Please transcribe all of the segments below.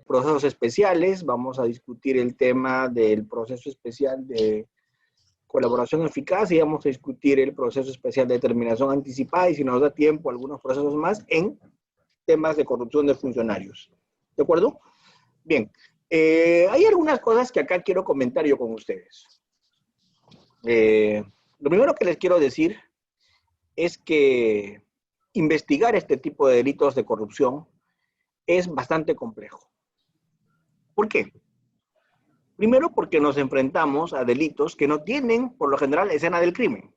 procesos especiales, vamos a discutir el tema del proceso especial de colaboración eficaz y vamos a discutir el proceso especial de determinación anticipada y si nos da tiempo algunos procesos más en temas de corrupción de funcionarios. ¿De acuerdo? Bien, hay algunas cosas que acá quiero comentar yo con ustedes. Lo primero que les quiero decir es que investigar este tipo de delitos de corrupción es bastante complejo. ¿Por qué? Primero porque nos enfrentamos a delitos que no tienen, por lo general, escena del crimen.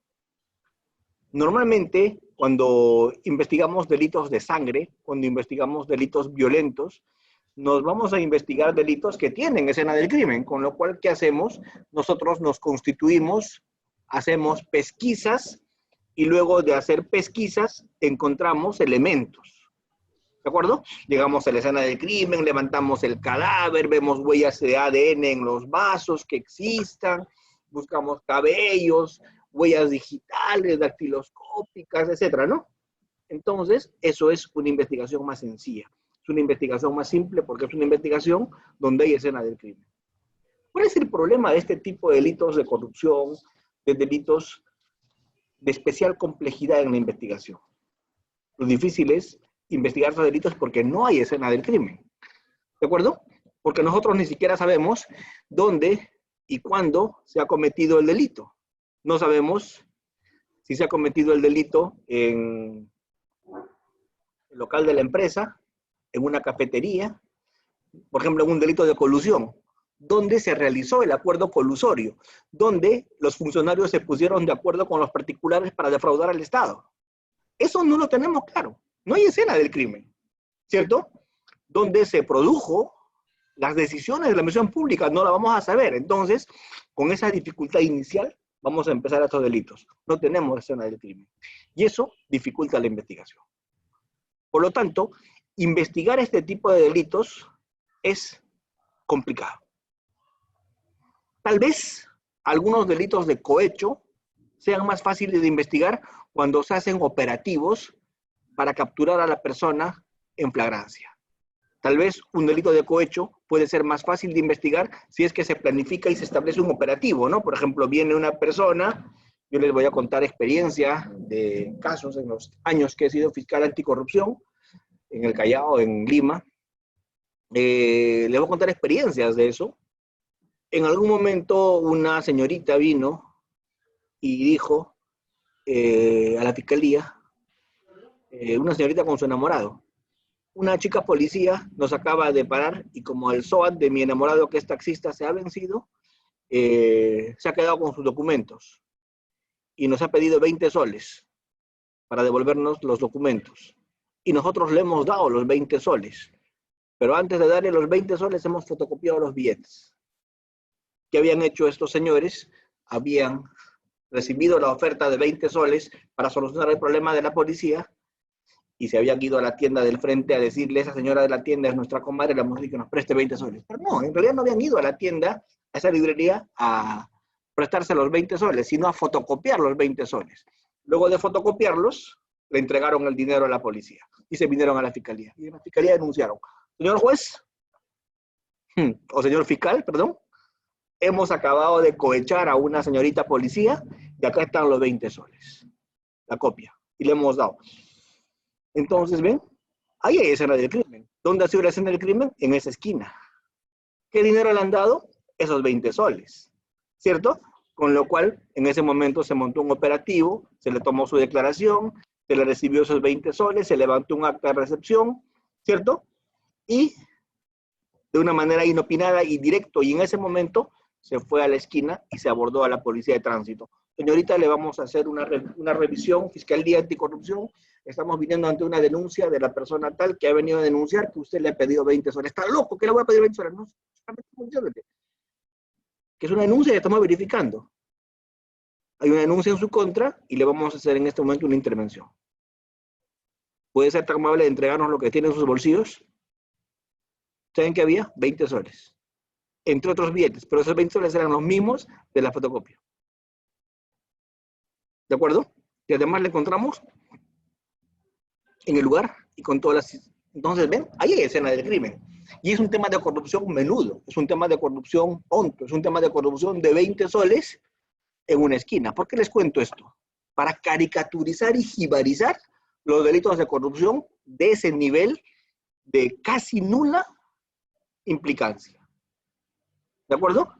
Normalmente, cuando investigamos delitos de sangre, cuando investigamos delitos violentos, nos vamos a investigar delitos que tienen escena del crimen, con lo cual, ¿qué hacemos? Nosotros nos constituimos, hacemos pesquisas y luego de hacer pesquisas encontramos elementos. ¿De acuerdo? Llegamos a la escena del crimen, levantamos el cadáver, vemos huellas de ADN en los vasos que existan, buscamos cabellos, huellas digitales, dactiloscópicas, etcétera, ¿no? Entonces, eso es una investigación más sencilla. Es una investigación más simple porque es una investigación donde hay escena del crimen. ¿Cuál es el problema de este tipo de delitos de corrupción, de delitos de especial complejidad en la investigación? Lo difícil es investigar esos delitos porque no hay escena del crimen. ¿De acuerdo? Porque nosotros ni siquiera sabemos dónde y cuándo se ha cometido el delito. No sabemos si se ha cometido el delito en el local de la empresa, en una cafetería, por ejemplo, en un delito de colusión, donde se realizó el acuerdo colusorio, donde los funcionarios se pusieron de acuerdo con los particulares para defraudar al Estado. Eso no lo tenemos claro. No hay escena del crimen, ¿cierto? Donde se produjo las decisiones de la administración pública, no la vamos a saber. Entonces, con esa dificultad inicial, vamos a empezar estos delitos. No tenemos escena del crimen. Y eso dificulta la investigación. Por lo tanto, investigar este tipo de delitos es complicado. Tal vez algunos delitos de cohecho sean más fáciles de investigar cuando se hacen operativos para capturar a la persona en flagrancia. Tal vez un delito de cohecho puede ser más fácil de investigar si es que se planifica y se establece un operativo, ¿no? Por ejemplo, viene una persona, yo les voy a contar experiencia de casos en los años que he sido fiscal anticorrupción, en el Callao, en Lima. Les voy a contar experiencias de eso. En algún momento una señorita vino y dijo a la fiscalía, una señorita con su enamorado, una chica policía nos acaba de parar y como el SOAT de mi enamorado que es taxista se ha vencido, se ha quedado con sus documentos y nos ha pedido 20 soles para devolvernos los documentos. Y nosotros le hemos dado los 20 soles, pero antes de darle los 20 soles hemos fotocopiado los billetes. ¿Qué habían hecho estos señores? Habían recibido la oferta de 20 soles para solucionar el problema de la policía y se habían ido a la tienda del frente a decirle, esa señora de la tienda es nuestra comadre, le hemos dicho que nos preste 20 soles. Pero no, en realidad no habían ido a la tienda, a esa librería, a prestarse los 20 soles, sino a fotocopiar los 20 soles. Luego de fotocopiarlos, le entregaron el dinero a la policía y se vinieron a la fiscalía. Y en la fiscalía denunciaron, señor juez, o señor fiscal, perdón, hemos acabado de cohechar a una señorita policía y acá están los 20 soles, la copia, y le hemos dado. Entonces, ¿ven? Ahí hay escena del crimen. ¿Dónde ha sido la escena del crimen? En esa esquina. ¿Qué dinero le han dado? Esos 20 soles, ¿cierto? Con lo cual, en ese momento se montó un operativo, se le tomó su declaración, se le recibió esos 20 soles, se levantó un acta de recepción, ¿cierto? Y de una manera inopinada y directo, y en ese momento se fue a la esquina y se abordó a la policía de tránsito. Señorita, le vamos a hacer una revisión, Fiscalía Anticorrupción, estamos viniendo ante una denuncia de la persona tal que ha venido a denunciar que usted le ha pedido 20 soles. ¿Está loco? ¿Qué le voy a pedir 20 soles? No, solamente que es una denuncia y estamos verificando. Hay una denuncia en su contra y le vamos a hacer en este momento una intervención. ¿Puede ser tan amable de entregarnos lo que tiene en sus bolsillos? ¿Saben qué había? 20 soles. Entre otros billetes, pero esos 20 soles eran los mismos de la fotocopia. ¿De acuerdo? Y además le encontramos en el lugar y con todas las... Entonces, ¿ven? Ahí hay escena del crimen. Y es un tema de corrupción menudo, es un tema de corrupción tonto, es un tema de corrupción de 20 soles en una esquina. ¿Por qué les cuento esto? Para caricaturizar y jibarizar los delitos de corrupción de ese nivel de casi nula implicancia. ¿De acuerdo?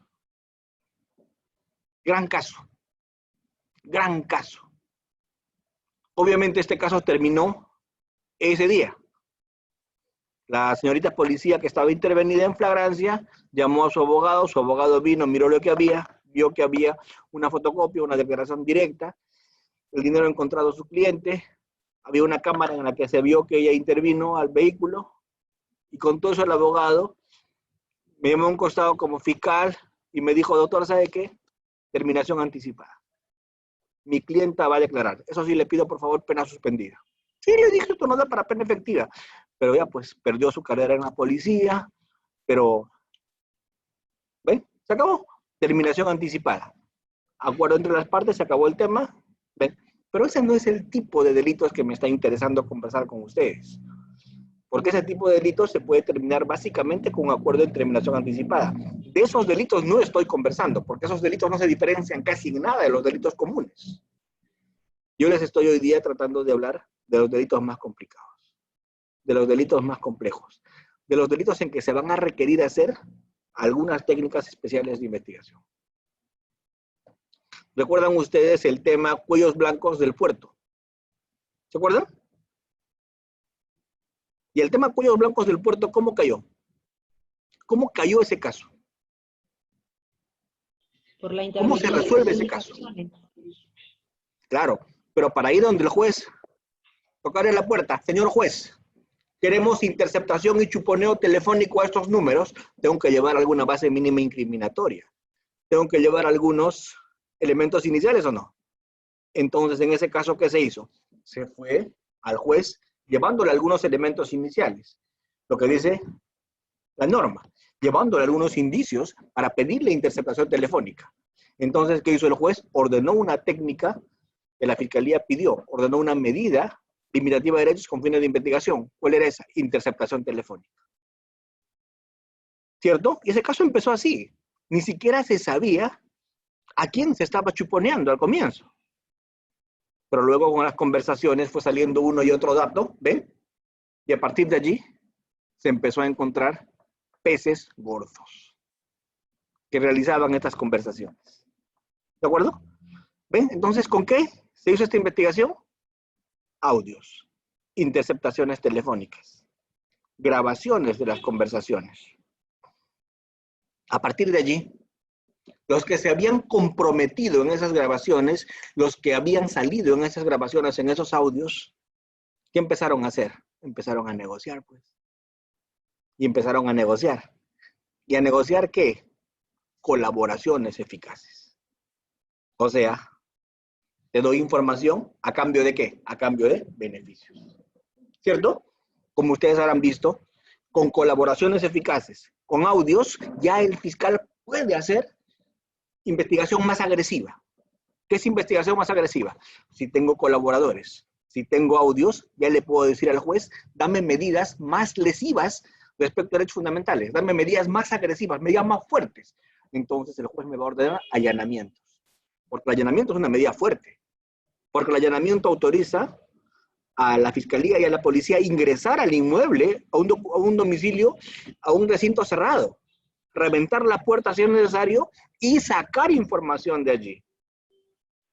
Gran caso. Gran caso. Obviamente este caso terminó ese día. La señorita policía que estaba intervenida en flagrancia llamó a su abogado vino, miró lo que había, vio que había una fotocopia, una declaración directa, el dinero encontrado a su cliente, había una cámara en la que se vio que ella intervino al vehículo, y con todo eso el abogado me llamó a un costado como fiscal y me dijo, doctor, ¿sabe qué? Terminación anticipada. Mi clienta va a declarar. Eso sí, le pido por favor pena suspendida. Sí, le dije, esto no da para pena efectiva. Pero ya pues perdió su carrera en la policía, pero, ¿ven? Se acabó. Terminación anticipada. Acuerdo entre las partes, se acabó el tema. ¿Ven? Pero ese no es el tipo de delitos que me está interesando conversar con ustedes. Porque ese tipo de delitos se puede terminar básicamente con un acuerdo de terminación anticipada. De esos delitos no estoy conversando, porque esos delitos no se diferencian casi en nada de los delitos comunes. Yo les estoy hoy día tratando de hablar de los delitos más complicados, de los delitos más complejos, de los delitos en que se van a requerir hacer algunas técnicas especiales de investigación. ¿Recuerdan ustedes el tema cuellos blancos del puerto? ¿Se acuerdan? Y el tema cuellos blancos del puerto, ¿cómo cayó? ¿Cómo cayó ese caso? Por la ¿Cómo se resuelve ese caso? Claro, pero para ir donde el juez, tocarle la puerta, señor juez, queremos interceptación y chuponeo telefónico a estos números, tengo que llevar alguna base mínima incriminatoria. Tengo que llevar algunos elementos iniciales o no. Entonces, en ese caso, ¿qué se hizo? Se fue al juez llevándole algunos elementos iniciales. Lo que dice la norma, llevándole algunos indicios para pedirle interceptación telefónica. Entonces, ¿qué hizo el juez? Ordenó una técnica que la fiscalía pidió, ordenó una medida limitativa de derechos con fines de investigación. ¿Cuál era esa? Interceptación telefónica. ¿Cierto? Y ese caso empezó así. Ni siquiera se sabía a quién se estaba chuponeando al comienzo. Pero luego con las conversaciones fue saliendo uno y otro dato, ¿ven? Y a partir de allí se empezó a encontrar peces gordos que realizaban estas conversaciones. ¿De acuerdo? ¿Ven? Entonces, ¿con qué se hizo esta investigación? Audios, interceptaciones telefónicas, grabaciones de las conversaciones. A partir de allí, los que se habían comprometido en esas grabaciones, los que habían salido en esas grabaciones, en esos audios, ¿qué empezaron a hacer? Empezaron a negociar, pues. Y empezaron a negociar. ¿Y a negociar qué? Colaboraciones eficaces. O sea, te doy información, ¿a cambio de qué? A cambio de beneficios. ¿Cierto? Como ustedes habrán visto, con colaboraciones eficaces, con audios, ya el fiscal puede hacer investigación más agresiva. ¿Qué es investigación más agresiva? Si tengo colaboradores, si tengo audios, ya le puedo decir al juez, dame medidas más lesivas respecto a derechos fundamentales, dame medidas más agresivas, medidas más fuertes. Entonces el juez me va a ordenar allanamientos, porque el allanamiento es una medida fuerte, porque el allanamiento autoriza a la fiscalía y a la policía ingresar al inmueble, a un domicilio, a un recinto cerrado, reventar la puerta si es necesario y sacar información de allí.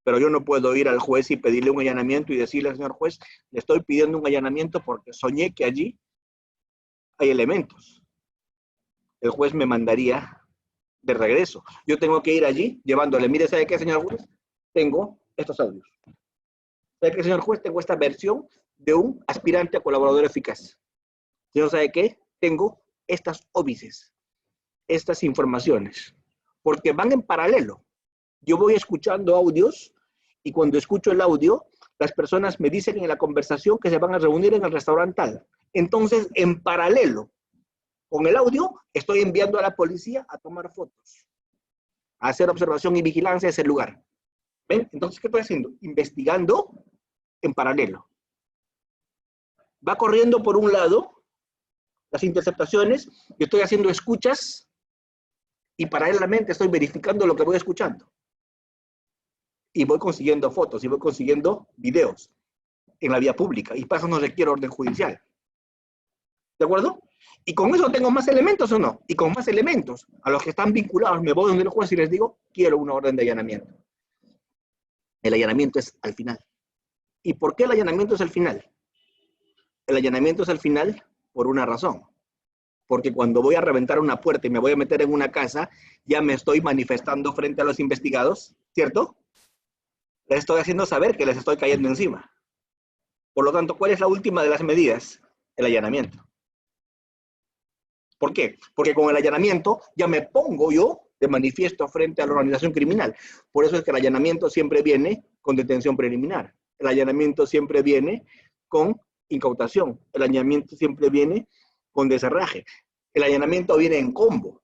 Pero yo no puedo ir al juez y pedirle un allanamiento y decirle al señor juez, le estoy pidiendo un allanamiento porque soñé que allí hay elementos. El juez me mandaría de regreso. Yo tengo que ir allí llevándole, mire, ¿sabe qué, señor juez? Tengo estos audios. ¿Sabe qué, señor juez? Tengo esta versión de un aspirante a colaborador eficaz. Señor, ¿sabe qué? Tengo estas óbices, estas informaciones, porque van en paralelo. Yo voy escuchando audios y cuando escucho el audio, las personas me dicen en la conversación que se van a reunir en el restaurante tal. Entonces, en paralelo con el audio, estoy enviando a la policía a tomar fotos, a hacer observación y vigilancia de ese lugar. ¿Ven? Entonces, ¿qué estoy haciendo? Investigando en paralelo. Va corriendo por un lado las interceptaciones, yo estoy haciendo escuchas y paralelamente estoy verificando lo que voy escuchando. Y voy consiguiendo fotos y voy consiguiendo videos en la vía pública. Y para eso no requiere orden judicial. ¿De acuerdo? Y con eso tengo más elementos o no. Y con más elementos a los que están vinculados me voy donde el juez y les digo, quiero una orden de allanamiento. El allanamiento es al final. ¿Y por qué el allanamiento es al final? El allanamiento es al final por una razón. Porque cuando voy a reventar una puerta y me voy a meter en una casa, ya me estoy manifestando frente a los investigados, ¿cierto? Les estoy haciendo saber que les estoy cayendo encima. Por lo tanto, ¿cuál es la última de las medidas? El allanamiento. ¿Por qué? Porque con el allanamiento ya me pongo yo de manifiesto frente a la organización criminal. Por eso es que el allanamiento siempre viene con detención preliminar. El allanamiento siempre viene con incautación. El allanamiento siempre viene con desherraje. El allanamiento viene en combo.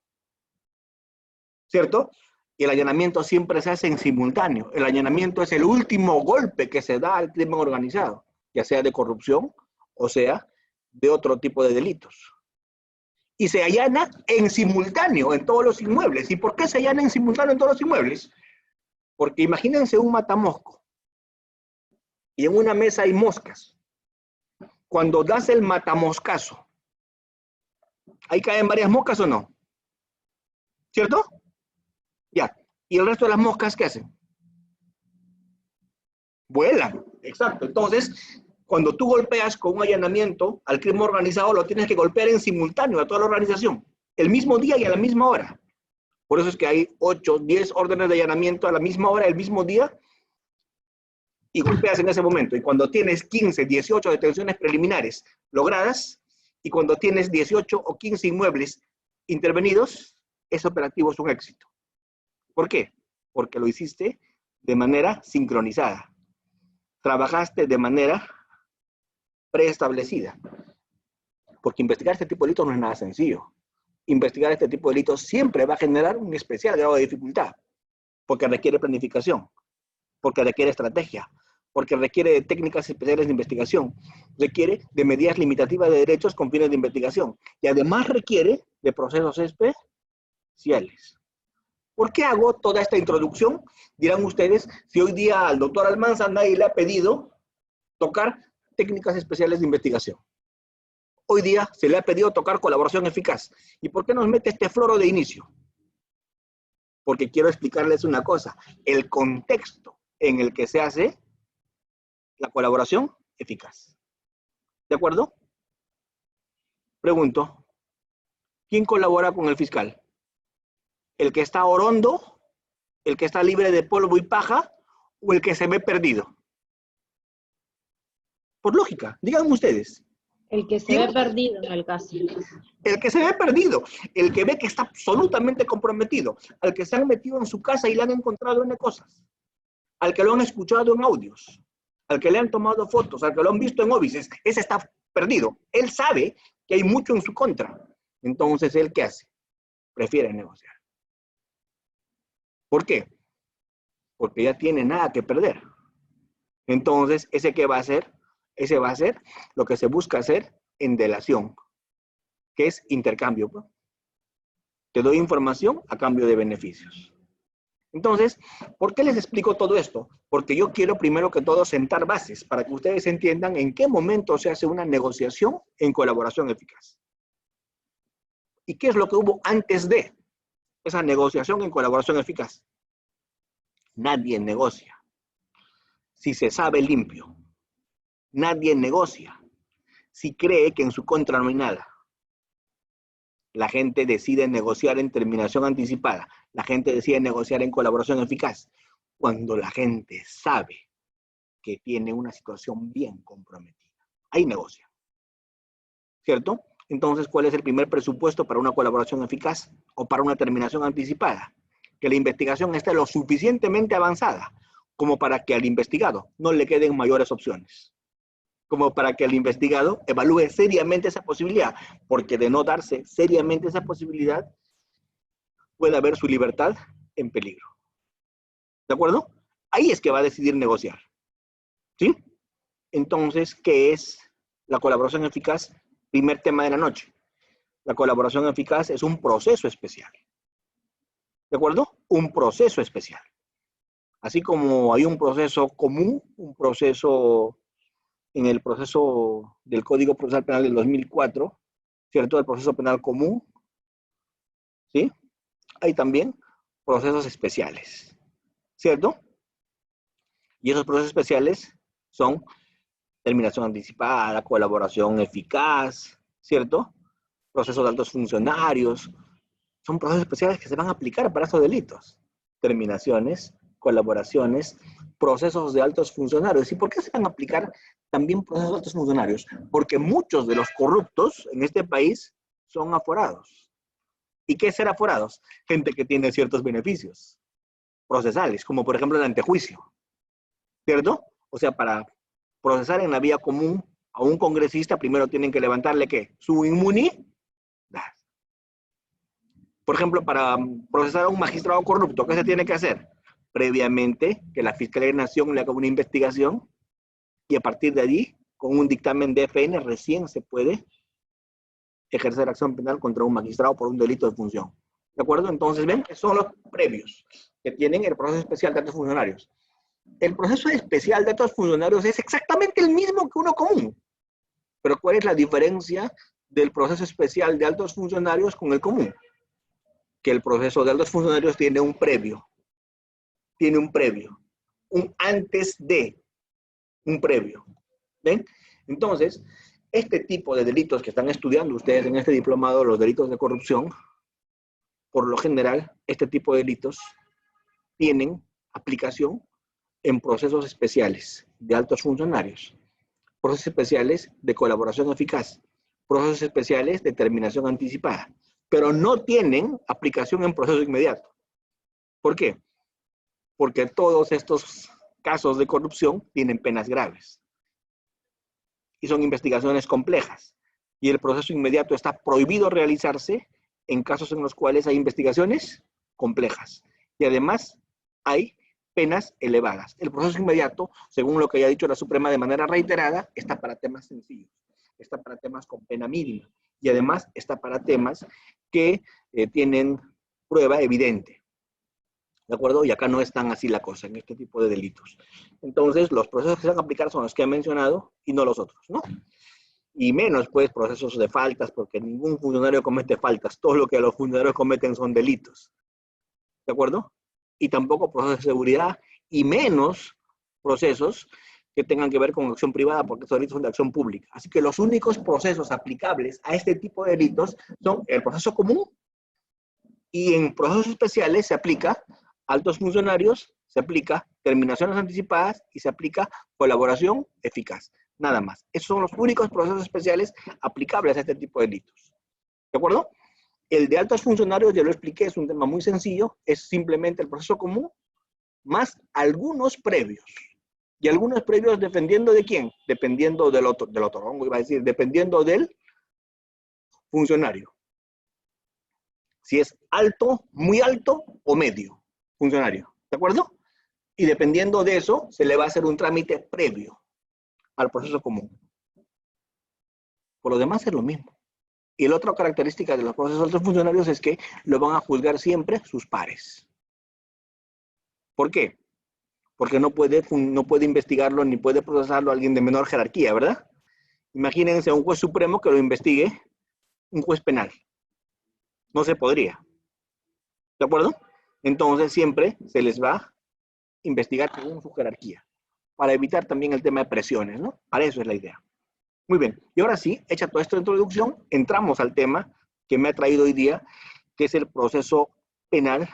¿Cierto? Y el allanamiento siempre se hace en simultáneo. El allanamiento es el último golpe que se da al crimen organizado, ya sea de corrupción o sea de otro tipo de delitos. Y se allana en simultáneo en todos los inmuebles. ¿Y por qué se allana en simultáneo en todos los inmuebles? Porque imagínense un matamosco y en una mesa hay moscas. Cuando das el matamoscazo, ¿ahí caen varias moscas o no? ¿Cierto? Ya. ¿Y el resto de las moscas qué hacen? Vuelan. Exacto. Entonces, cuando tú golpeas con un allanamiento al crimen organizado, lo tienes que golpear en simultáneo a toda la organización, el mismo día y a la misma hora. Por eso es que hay 8, 10 órdenes de allanamiento a la misma hora, el mismo día, y golpeas en ese momento. Y cuando tienes 15, 18 detenciones preliminares logradas, y cuando tienes 18 o 15 inmuebles intervenidos, ese operativo es un éxito. ¿Por qué? Porque lo hiciste de manera sincronizada. Trabajaste de manera preestablecida. Porque investigar este tipo de delitos no es nada sencillo. Investigar este tipo de delitos siempre va a generar un especial grado de dificultad, porque requiere planificación, porque requiere estrategia, porque requiere de técnicas especiales de investigación, requiere de medidas limitativas de derechos con fines de investigación, y además requiere de procesos especiales. ¿Por qué hago toda esta introducción? Dirán ustedes, si hoy día al doctor Almanza nadie le ha pedido tocar técnicas especiales de investigación. Hoy día se le ha pedido tocar colaboración eficaz. ¿Y por qué nos mete este floro de inicio? Porque quiero explicarles una cosa. El contexto en el que se hace la colaboración eficaz. ¿De acuerdo? Pregunto, ¿quién colabora con el fiscal? ¿El que está orondo? ¿El que está libre de polvo y paja? ¿O el que se ve perdido? Por lógica, díganme ustedes. El que se ve perdido en el caso. El que se ve perdido, el que ve que está absolutamente comprometido, al que se han metido en su casa y le han encontrado N cosas, al que lo han escuchado en audios, al que le han tomado fotos, al que lo han visto en óbices, ese está perdido. Él sabe que hay mucho en su contra. Entonces, ¿él qué hace? Prefiere negociar. ¿Por qué? Porque ya tiene nada que perder. Entonces, ¿ese qué va a hacer? Ese va a ser lo que se busca hacer en delación, que es intercambio. Te doy información a cambio de beneficios. Entonces, ¿por qué les explico todo esto? Porque yo quiero primero que todo sentar bases para que ustedes entiendan en qué momento se hace una negociación en colaboración eficaz. ¿Y qué es lo que hubo antes de esa negociación en colaboración eficaz? Nadie negocia si se sabe limpio. Nadie negocia si cree que en su contra no hay nada. La gente decide negociar en terminación anticipada. La gente decide negociar en colaboración eficaz cuando la gente sabe que tiene una situación bien comprometida. Ahí negocia. ¿Cierto? Entonces, ¿cuál es el primer presupuesto para una colaboración eficaz o para una terminación anticipada? Que la investigación esté lo suficientemente avanzada como para que al investigado no le queden mayores opciones. Como para que el investigado evalúe seriamente esa posibilidad, porque de no darse seriamente esa posibilidad, puede haber su libertad en peligro. ¿De acuerdo? Ahí es que va a decidir negociar. ¿Sí? Entonces, ¿qué es la colaboración eficaz? Primer tema de la noche. La colaboración eficaz es un proceso especial. ¿De acuerdo? Un proceso especial. Así como hay un proceso común, un proceso en el proceso del Código Procesal Penal del 2004, ¿cierto? El proceso penal común, ¿sí? Hay también procesos especiales, ¿cierto? Y esos procesos especiales son terminación anticipada, colaboración eficaz, ¿cierto? Procesos de altos funcionarios. Son procesos especiales que se van a aplicar para esos delitos. Terminaciones, colaboraciones, procesos de altos funcionarios. ¿Y por qué se van a aplicar también procesos de altos funcionarios? Porque muchos de los corruptos en este país son aforados. ¿Y qué es ser aforados? Gente que tiene ciertos beneficios procesales, como por ejemplo el antejuicio, ¿cierto? O sea, para procesar en la vía común a un congresista, primero tienen que levantarle, ¿qué? Su inmunidad. Por ejemplo, para procesar a un magistrado corrupto, ¿qué se tiene que hacer? Previamente, que la Fiscalía de Nación le haga una investigación y a partir de allí, con un dictamen de FN, recién se puede ejercer acción penal contra un magistrado por un delito de función. ¿De acuerdo? Entonces, ven que son los previos que tienen el proceso especial de altos funcionarios. El proceso especial de altos funcionarios es exactamente el mismo que uno común. Pero ¿cuál es la diferencia del proceso especial de altos funcionarios con el común? Que el proceso de altos funcionarios tiene un previo, un antes de, un previo. ¿Ven? Entonces, este tipo de delitos que están estudiando ustedes en este diplomado, los delitos de corrupción, por lo general, este tipo de delitos tienen aplicación en procesos especiales de altos funcionarios, procesos especiales de colaboración eficaz, procesos especiales de terminación anticipada, pero no tienen aplicación en proceso inmediato. ¿Por qué? Porque todos estos casos de corrupción tienen penas graves y son investigaciones complejas y el proceso inmediato está prohibido realizarse en casos en los cuales hay investigaciones complejas y además hay penas elevadas. El proceso inmediato, según lo que haya dicho la Suprema de manera reiterada, está para temas sencillos, está para temas con pena mínima y además está para temas que tienen prueba evidente. ¿De acuerdo? Y acá no es tan así la cosa en este tipo de delitos. Entonces, los procesos que se van a aplicar son los que he mencionado y no los otros, ¿no? Y menos, pues, procesos de faltas, porque ningún funcionario comete faltas. Todo lo que los funcionarios cometen son delitos. ¿De acuerdo? Y tampoco procesos de seguridad y menos procesos que tengan que ver con acción privada, porque estos delitos son de acción pública. Así que los únicos procesos aplicables a este tipo de delitos son el proceso común y en procesos especiales se aplica altos funcionarios, se aplica terminaciones anticipadas y se aplica colaboración eficaz. Nada más. Esos son los únicos procesos especiales aplicables a este tipo de delitos. ¿De acuerdo? El de altos funcionarios, ya lo expliqué, es un tema muy sencillo, es simplemente el proceso común más algunos previos. Y algunos previos dependiendo de quién, dependiendo del otorongo, iba a decir, dependiendo del funcionario. Si es alto, muy alto o medio funcionario. ¿De acuerdo? Y dependiendo de eso, se le va a hacer un trámite previo al proceso común. Por lo demás es lo mismo. Y la otra característica de los procesos de altos funcionarios es que lo van a juzgar siempre sus pares. ¿Por qué? Porque no puede investigarlo ni puede procesarlo alguien de menor jerarquía, ¿verdad? Imagínense a un juez supremo que lo investigue un juez penal. No se podría. ¿De acuerdo? Entonces siempre se les va a investigar según su jerarquía, para evitar también el tema de presiones, ¿no? Para eso es la idea. Muy bien, y ahora sí, hecha toda esta introducción, entramos al tema que me ha traído hoy día, que es el proceso penal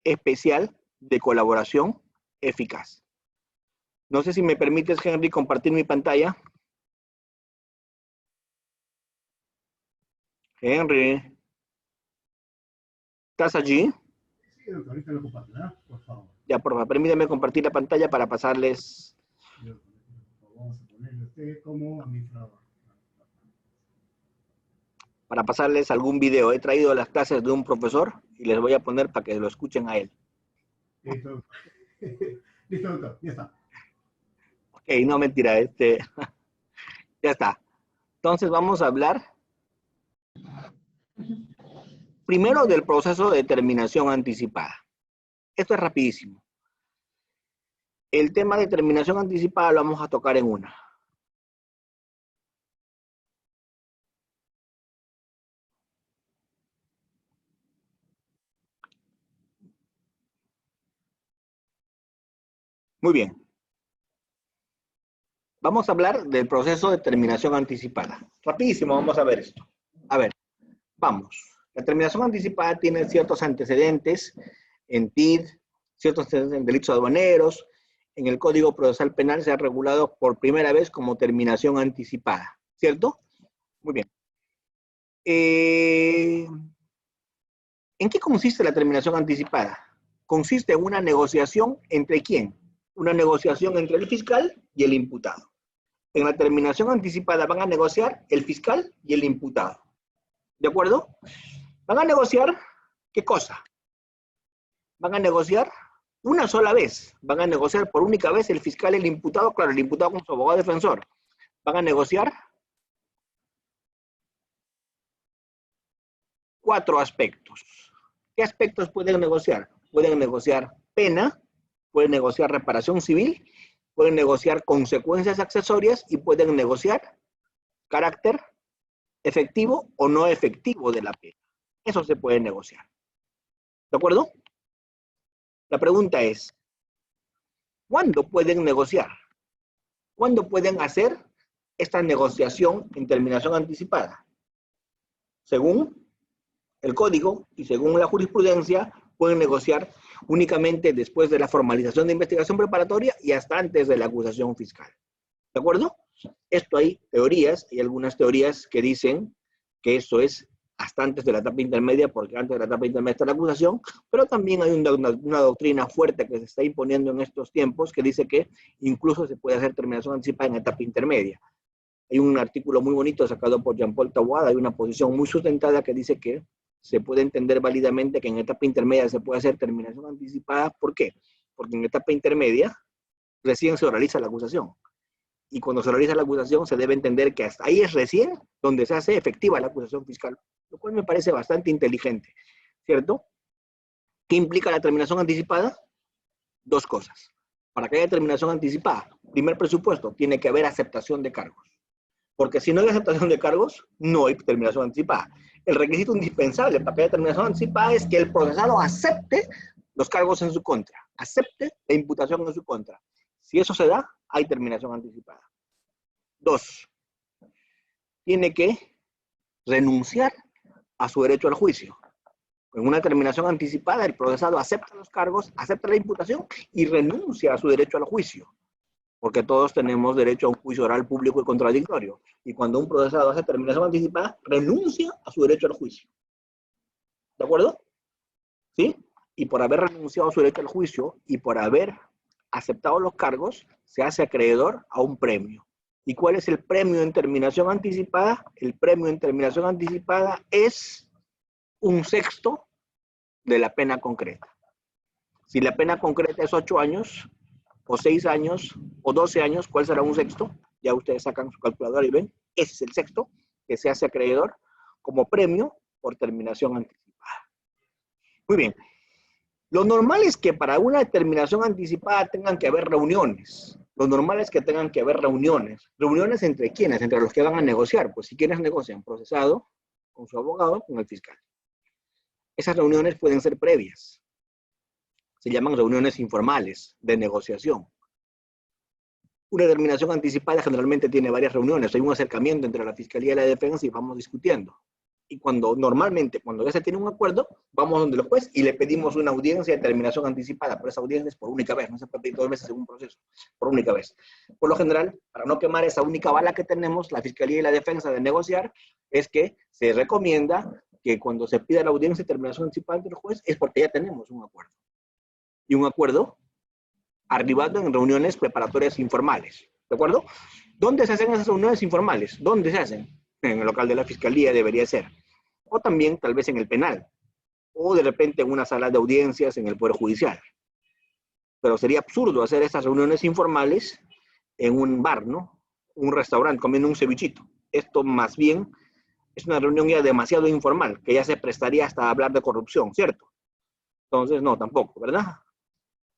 especial de colaboración eficaz. No sé si me permites, Henry, compartir mi pantalla. Henry, ¿estás allí? Sí, doctor, ahorita lo compartirá, por favor. Ya, por favor, permítame compartir la pantalla para pasarles. Vamos a ponerle a usted como administrador. Para pasarles algún video. He traído las clases de un profesor y les voy a poner para que lo escuchen a él. Listo, doctor. Listo, doctor, ya está. Ok, no, mentira, ya está. Entonces vamos a hablar Primero, del proceso de determinación anticipada. Esto es rapidísimo. El tema de determinación anticipada lo vamos a tocar en una. Muy bien. Vamos a hablar del proceso de determinación anticipada. Rapidísimo, vamos a ver esto. A ver, vamos. La determinación anticipada tiene ciertos antecedentes en TID, ciertos antecedentes en delitos aduaneros. En el Código Procesal Penal se ha regulado por primera vez como terminación anticipada, ¿cierto? Muy bien. ¿En qué consiste la terminación anticipada? Consiste en una negociación entre ¿quién? Una negociación entre el fiscal y el imputado. En la terminación anticipada van a negociar el fiscal y el imputado. ¿De acuerdo? Van a negociar, ¿qué cosa? Van a negociar una sola vez. Van a negociar por única vez el fiscal y el imputado, claro, el imputado con su abogado defensor. Van a negociar 4 aspectos. ¿Qué aspectos pueden negociar? Pueden negociar pena, pueden negociar reparación civil, pueden negociar consecuencias accesorias y pueden negociar carácter efectivo o no efectivo de la pena. Eso se puede negociar. ¿De acuerdo? La pregunta es, ¿cuándo pueden negociar? ¿Cuándo pueden hacer esta negociación en terminación anticipada? Según el código y según la jurisprudencia, pueden negociar únicamente después de la formalización de investigación preparatoria y hasta antes de la acusación fiscal. ¿De acuerdo? Esto hay teorías, hay algunas teorías que dicen que eso es hasta antes de la etapa intermedia, porque antes de la etapa intermedia está la acusación, pero también hay una doctrina fuerte que se está imponiendo en estos tiempos que dice que incluso se puede hacer terminación anticipada en etapa intermedia. Hay un artículo muy bonito sacado por Jean-Paul Tawada, hay una posición muy sustentada que dice que se puede entender válidamente que en etapa intermedia se puede hacer terminación anticipada. ¿Por qué? Porque en etapa intermedia recién se realiza la acusación. Y cuando se realiza la acusación se debe entender que hasta ahí es recién donde se hace efectiva la acusación fiscal, lo cual me parece bastante inteligente, ¿cierto? ¿Qué implica la terminación anticipada? 2 cosas. Para que haya terminación anticipada, primer presupuesto, tiene que haber aceptación de cargos. Porque si no hay aceptación de cargos, no hay terminación anticipada. El requisito indispensable para que haya terminación anticipada es que el procesado acepte los cargos en su contra, acepte la imputación en su contra. Si eso se da, hay terminación anticipada. 2, tiene que renunciar a su derecho al juicio. En una terminación anticipada, el procesado acepta los cargos, acepta la imputación y renuncia a su derecho al juicio. Porque todos tenemos derecho a un juicio oral, público y contradictorio. Y cuando un procesado hace terminación anticipada, renuncia a su derecho al juicio. ¿De acuerdo? ¿Sí? Y por haber renunciado a su derecho al juicio y por haber aceptado los cargos, se hace acreedor a un premio. ¿Y cuál es el premio en terminación anticipada? El premio en terminación anticipada es 1/6 de la pena concreta. Si la pena concreta es 8 años, o 6 años, o 12 años, ¿cuál será 1/6? Ya ustedes sacan su calculadora y ven, ese es el 1/6 que se hace acreedor como premio por terminación anticipada. Muy bien. Lo normal es que para una determinación anticipada tengan que haber reuniones. Lo normal es que tengan que haber reuniones. ¿Reuniones entre quiénes? Entre los que van a negociar. Pues si quienes negocian, procesado, con su abogado, con el fiscal. Esas reuniones pueden ser previas. Se llaman reuniones informales de negociación. Una determinación anticipada generalmente tiene varias reuniones. Hay un acercamiento entre la Fiscalía y la Defensa y vamos discutiendo. Y normalmente, cuando ya se tiene un acuerdo, vamos donde el juez y le pedimos una audiencia de terminación anticipada. Pero esa audiencia es por única vez, no se puede pedir 2 veces en un proceso, por única vez. Por lo general, para no quemar esa única bala que tenemos, la Fiscalía y la Defensa de negociar, es que se recomienda que cuando se pida la audiencia de terminación anticipada ante el juez, es porque ya tenemos un acuerdo. Y un acuerdo arribado en reuniones preparatorias informales. ¿De acuerdo? ¿Dónde se hacen esas reuniones informales? ¿Dónde se hacen? En el local de la Fiscalía debería ser. O también tal vez en el penal. O de repente en una sala de audiencias en el Poder Judicial. Pero sería absurdo hacer esas reuniones informales en un bar, ¿no? Un restaurante, comiendo un cevichito. Esto más bien Es una reunión ya demasiado informal, que ya se prestaría hasta hablar de corrupción, ¿cierto? Entonces, no, tampoco, ¿verdad?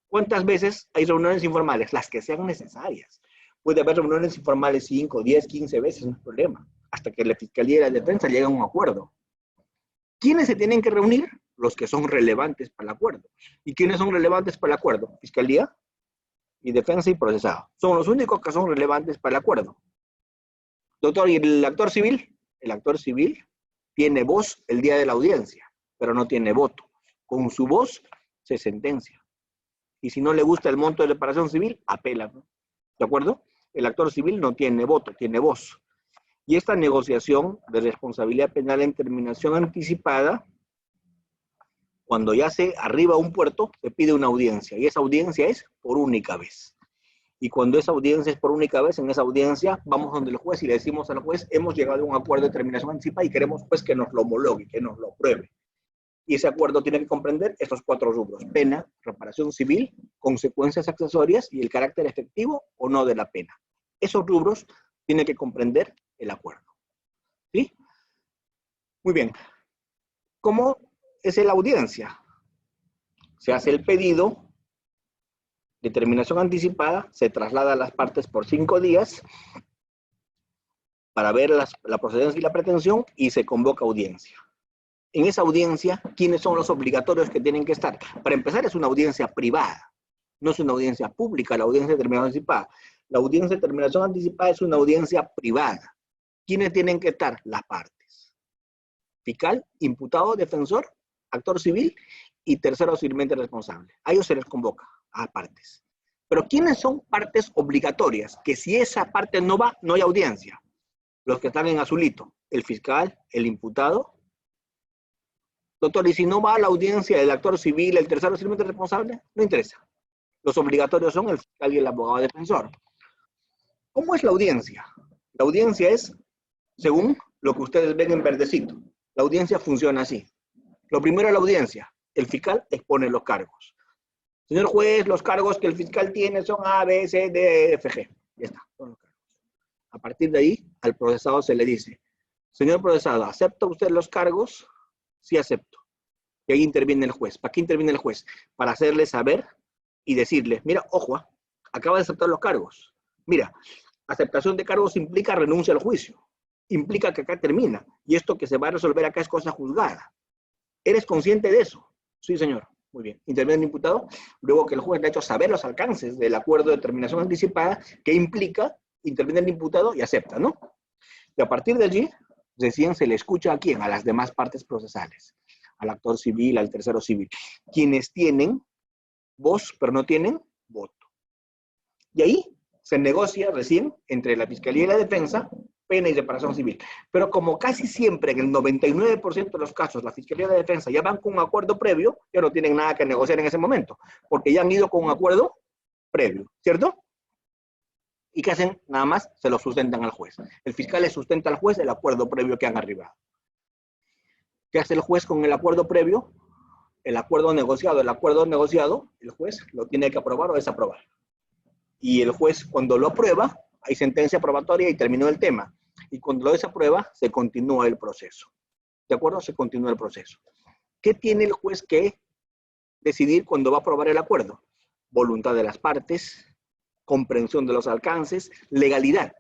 ¿Cuántas veces hay reuniones informales? Las que sean necesarias. Puede haber reuniones informales 5, 10, 15 veces, no es problema, hasta que la Fiscalía y la Defensa lleguen a un acuerdo. ¿Quiénes se tienen que reunir? Los que son relevantes para el acuerdo. ¿Y quiénes son relevantes para el acuerdo? Fiscalía y Defensa y procesado. Son los únicos que son relevantes para el acuerdo. Doctor, ¿y el actor civil? El actor civil tiene voz el día de la audiencia, pero no tiene voto. Con su voz se sentencia. Y si no le gusta el monto de reparación civil, apela, ¿no? ¿De acuerdo? El actor civil no tiene voto, tiene voz. Y esta negociación de responsabilidad penal en terminación anticipada, cuando ya se arriba a un puerto, se pide una audiencia. Y esa audiencia es por única vez. Y cuando esa audiencia es por única vez, en esa audiencia vamos donde el juez y le decimos al juez, hemos llegado a un acuerdo de terminación anticipada y queremos pues que nos lo homologue, que nos lo apruebe. Y ese acuerdo tiene que comprender estos 4 rubros: pena, reparación civil, consecuencias accesorias y el carácter efectivo o no de la pena. Esos rubros tiene que comprender el acuerdo. ¿Sí? Muy bien. ¿Cómo es la audiencia? Se hace el pedido de terminación anticipada, se traslada a las partes por 5 días para ver la procedencia y la pretensión y se convoca audiencia. En esa audiencia, ¿quiénes son los obligatorios que tienen que estar? Para empezar, es una audiencia privada, no es una audiencia pública, la audiencia de terminación anticipada. La audiencia de terminación anticipada es una audiencia privada. ¿Quiénes tienen que estar? Las partes. Fiscal, imputado, defensor, actor civil y tercero civilmente responsable. A ellos se les convoca, a partes. Pero ¿quiénes son partes obligatorias? Que si esa parte no va, no hay audiencia. Los que están en azulito, el fiscal, el imputado. Doctor, ¿y si no va a la audiencia el actor civil, el tercero civilmente responsable? No interesa. Los obligatorios son el fiscal y el abogado defensor. ¿Cómo es la audiencia? La audiencia es, según lo que ustedes ven en verdecito. La audiencia funciona así. Lo primero es la audiencia. El fiscal expone los cargos. Señor juez, los cargos que el fiscal tiene son A, B, C, D, F, G. Ya está, son los cargos. A partir de ahí, al procesado se le dice, señor procesado, ¿acepta usted los cargos? Sí, acepto. Y ahí interviene el juez. ¿Para qué interviene el juez? Para hacerle saber y decirle, mira, ojo, acaba de aceptar los cargos. Mira, aceptación de cargos implica renuncia al juicio. Implica que acá termina. Y esto que se va a resolver acá es cosa juzgada. ¿Eres consciente de eso? Sí, señor. Muy bien. Interviene el imputado. Luego que el juez le ha hecho saber los alcances del acuerdo de terminación anticipada, que implica, interviene el imputado y acepta, ¿no? Y a partir de allí, recién se le escucha a quién, a las demás partes procesales. Al actor civil, al tercero civil. Quienes tienen voz, pero no tienen voto. Y ahí se negocia recién entre la Fiscalía y la Defensa pena y reparación civil. Pero como casi siempre, en el 99% de los casos, la Fiscalía y la Defensa ya van con un acuerdo previo, ya no tienen nada que negociar en ese momento, porque ya han ido con un acuerdo previo, ¿cierto? ¿Y qué hacen? Nada más se lo sustentan al juez. El fiscal le sustenta al juez el acuerdo previo que han arribado. ¿Qué hace el juez con el acuerdo previo? El acuerdo negociado, el juez lo tiene que aprobar o desaprobar. Y el juez, cuando lo aprueba, hay sentencia probatoria y terminó el tema. Y cuando lo desaprueba, se continúa el proceso. ¿De acuerdo? Se continúa el proceso. ¿Qué tiene el juez que decidir cuando va a aprobar el acuerdo? Voluntad de las partes, comprensión de los alcances, legalidad.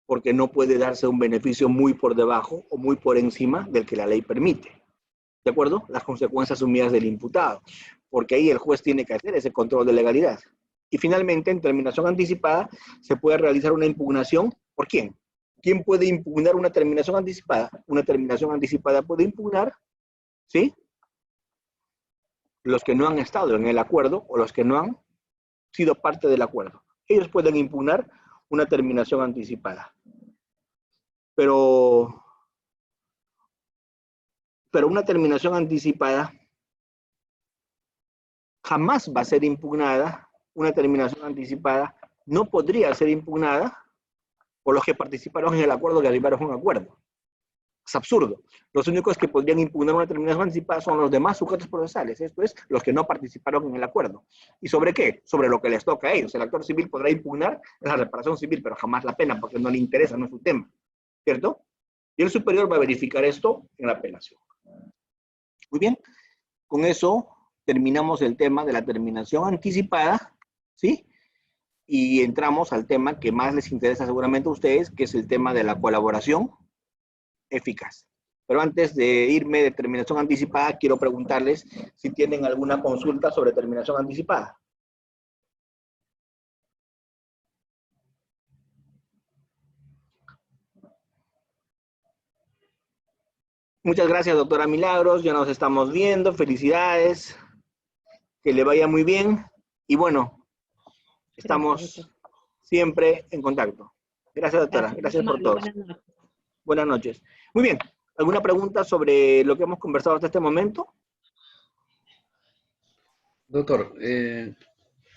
Porque no puede darse un beneficio muy por debajo o muy por encima del que la ley permite. ¿De acuerdo? Las consecuencias asumidas del imputado. Porque ahí el juez tiene que hacer ese control de legalidad. Y finalmente, en terminación anticipada, se puede realizar una impugnación. ¿Por quién? ¿Quién puede impugnar una terminación anticipada? Una terminación anticipada puede impugnar, ¿sí? Los que no han estado en el acuerdo o los que no han sido parte del acuerdo. Ellos pueden impugnar una terminación anticipada. Pero una terminación anticipada jamás va a ser impugnada. Una terminación anticipada no podría ser impugnada por los que participaron en el acuerdo que arribaron a un acuerdo. Es absurdo. Los únicos que podrían impugnar una terminación anticipada son los demás sujetos procesales, esto es, los que no participaron en el acuerdo. ¿Y sobre qué? Sobre lo que les toca a ellos. El actor civil podrá impugnar la reparación civil, pero jamás la pena, porque no le interesa, no es su tema. ¿Cierto? Y el superior va a verificar esto en la apelación. Muy bien. Con eso terminamos el tema de la terminación anticipada, ¿sí? Y entramos al tema que más les interesa seguramente a ustedes, que es el tema de la colaboración eficaz. Pero antes de irme de terminación anticipada, quiero preguntarles si tienen alguna consulta sobre terminación anticipada. Muchas gracias, doctora Milagros. Ya nos estamos viendo. Felicidades. Que le vaya muy bien. Y bueno, estamos siempre en contacto. Gracias, doctora. Gracias por todo. Buenas noches. Muy bien. ¿Alguna pregunta sobre lo que hemos conversado hasta este momento? Doctor,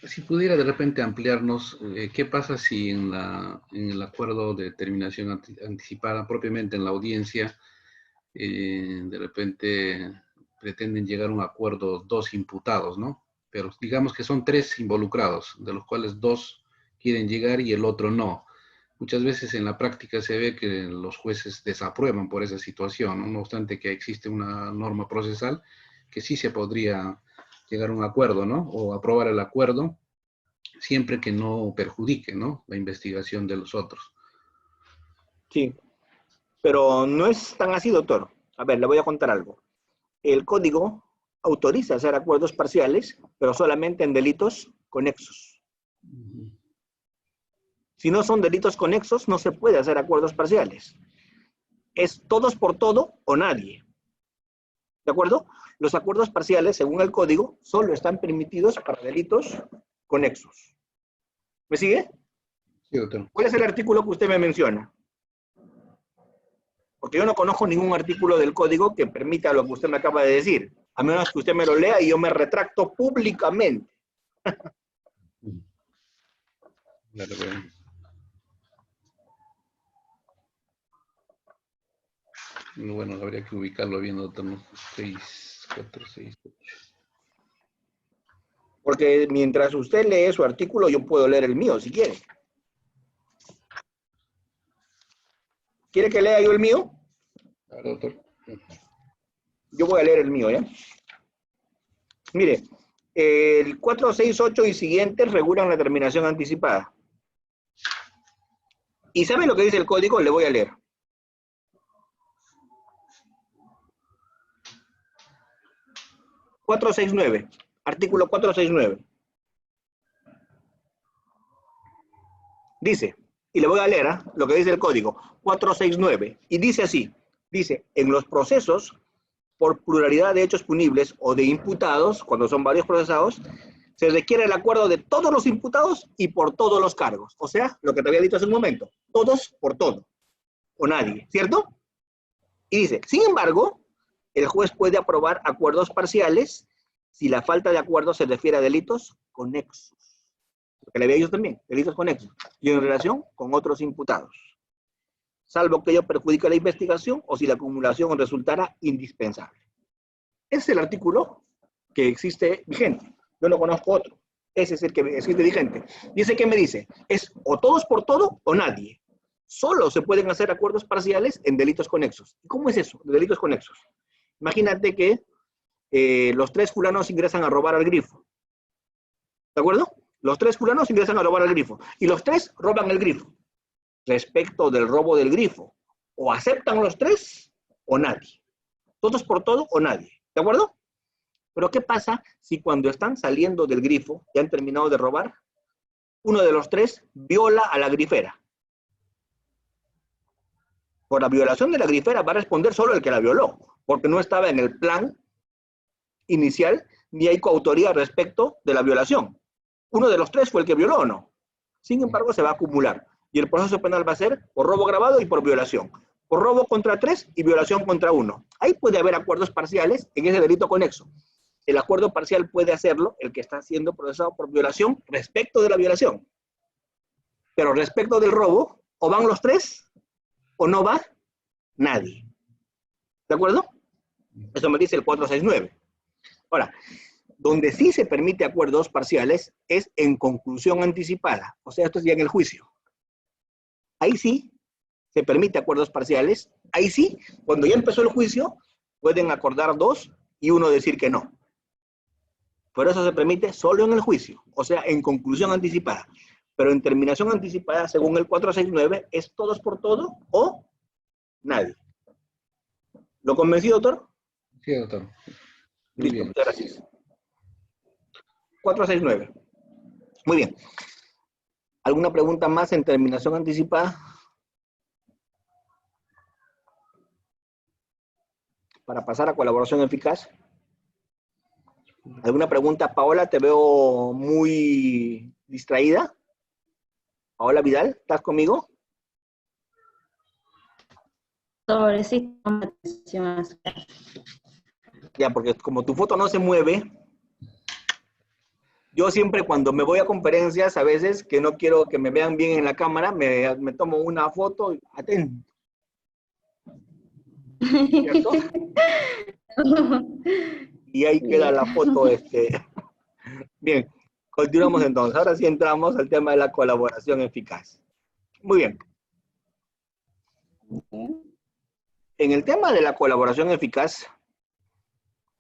si pudiera de repente ampliarnos, ¿qué pasa si en el acuerdo de terminación anticipada, propiamente en la audiencia, de repente pretenden llegar a un acuerdo dos imputados, ¿no? Pero digamos que son tres involucrados, de los cuales dos quieren llegar y el otro no. Muchas veces en la práctica se ve que los jueces desaprueban por esa situación, ¿no? No obstante que existe una norma procesal que sí se podría llegar a un acuerdo, ¿no? O aprobar el acuerdo, siempre que no perjudique, ¿no?, la investigación de los otros. Sí, pero no es tan así, doctor. A ver, le voy a contar algo. El código autoriza hacer acuerdos parciales, pero solamente en delitos conexos. Si no son delitos conexos, no se puede hacer acuerdos parciales. Es todos por todo o nadie. ¿De acuerdo? Los acuerdos parciales, según el código, solo están permitidos para delitos conexos. ¿Me sigue? Sí, doctor. ¿Cuál es el artículo que usted me menciona? Porque yo no conozco ningún artículo del código que permita lo que usted me acaba de decir. A menos que usted me lo lea y yo me retracto públicamente. Dale, bueno. Bueno, habría que ubicarlo bien, doctor, ¿no? 6, 4, 6, 8. Porque mientras usted lee su artículo, yo puedo leer el mío, si quiere. ¿Quiere que lea yo el mío? Claro, doctor. Yo voy a leer el mío, ¿ya? Mire, el 468 y siguientes regulan la terminación anticipada. ¿Y sabe lo que dice el código? Le voy a leer. Artículo 469. Dice, y le voy a leer lo que dice el código, 469, y dice así, dice, en los procesos por pluralidad de hechos punibles o de imputados, cuando son varios procesados, se requiere el acuerdo de todos los imputados y por todos los cargos. O sea, lo que te había dicho hace un momento, todos por todo, o nadie, ¿cierto? Y dice, sin embargo, el juez puede aprobar acuerdos parciales si la falta de acuerdo se refiere a delitos conexos. Lo que le había dicho también, delitos conexos, y en relación con otros imputados. Salvo que ello perjudique la investigación o si la acumulación resultara indispensable. Ese es el artículo que existe vigente. Yo no conozco otro. Ese es el que existe vigente. Dice que me dice, es o todos por todo o nadie. Solo se pueden hacer acuerdos parciales en delitos conexos. ¿Cómo es eso, de delitos conexos? Imagínate que los tres fulanos ingresan a robar al grifo. ¿De acuerdo? Los tres fulanos ingresan a robar al grifo. Y los tres roban el grifo. Respecto del robo del grifo, o aceptan los tres o nadie. Todos por todo o nadie. ¿De acuerdo? Pero ¿qué pasa si cuando están saliendo del grifo y han terminado de robar, uno de los tres viola a la grifera? Por la violación de la grifera va a responder solo el que la violó, porque no estaba en el plan inicial ni hay coautoría respecto de la violación. Uno de los tres fue el que violó o no. Sin embargo, se va a acumular. Y el proceso penal va a ser por robo agravado y por violación. Por robo contra tres y violación contra uno. Ahí puede haber acuerdos parciales en ese delito conexo. El acuerdo parcial puede hacerlo el que está siendo procesado por violación respecto de la violación. Pero respecto del robo, o van los tres o no va nadie. ¿De acuerdo? Eso me dice el 469. Ahora, donde sí se permite acuerdos parciales es en conclusión anticipada. O sea, esto es ya en el juicio. Ahí sí se permite acuerdos parciales. Ahí sí, cuando ya empezó el juicio, pueden acordar 2 y 1 decir que no. Pero eso se permite solo en el juicio, o sea, en conclusión anticipada. Pero en terminación anticipada, según el 469, es todos por todo o nadie. ¿Lo convencí, doctor? Sí, doctor. Muy Listo, bien. muchas gracias. 469. Muy bien. ¿Alguna pregunta más en terminación anticipada? Para pasar a colaboración eficaz. ¿Alguna pregunta, Paola? Te veo muy distraída. Paola Vidal, ¿estás conmigo? Sobre sí, toma atención. Ya, porque como tu foto no se mueve, yo siempre cuando me voy a conferencias, a veces que no quiero que me vean bien en la cámara, me tomo una foto, atento. ¿Cierto? Y ahí queda la foto. Bien, continuamos entonces. Ahora sí entramos al tema de la colaboración eficaz. Muy bien. En el tema de la colaboración eficaz,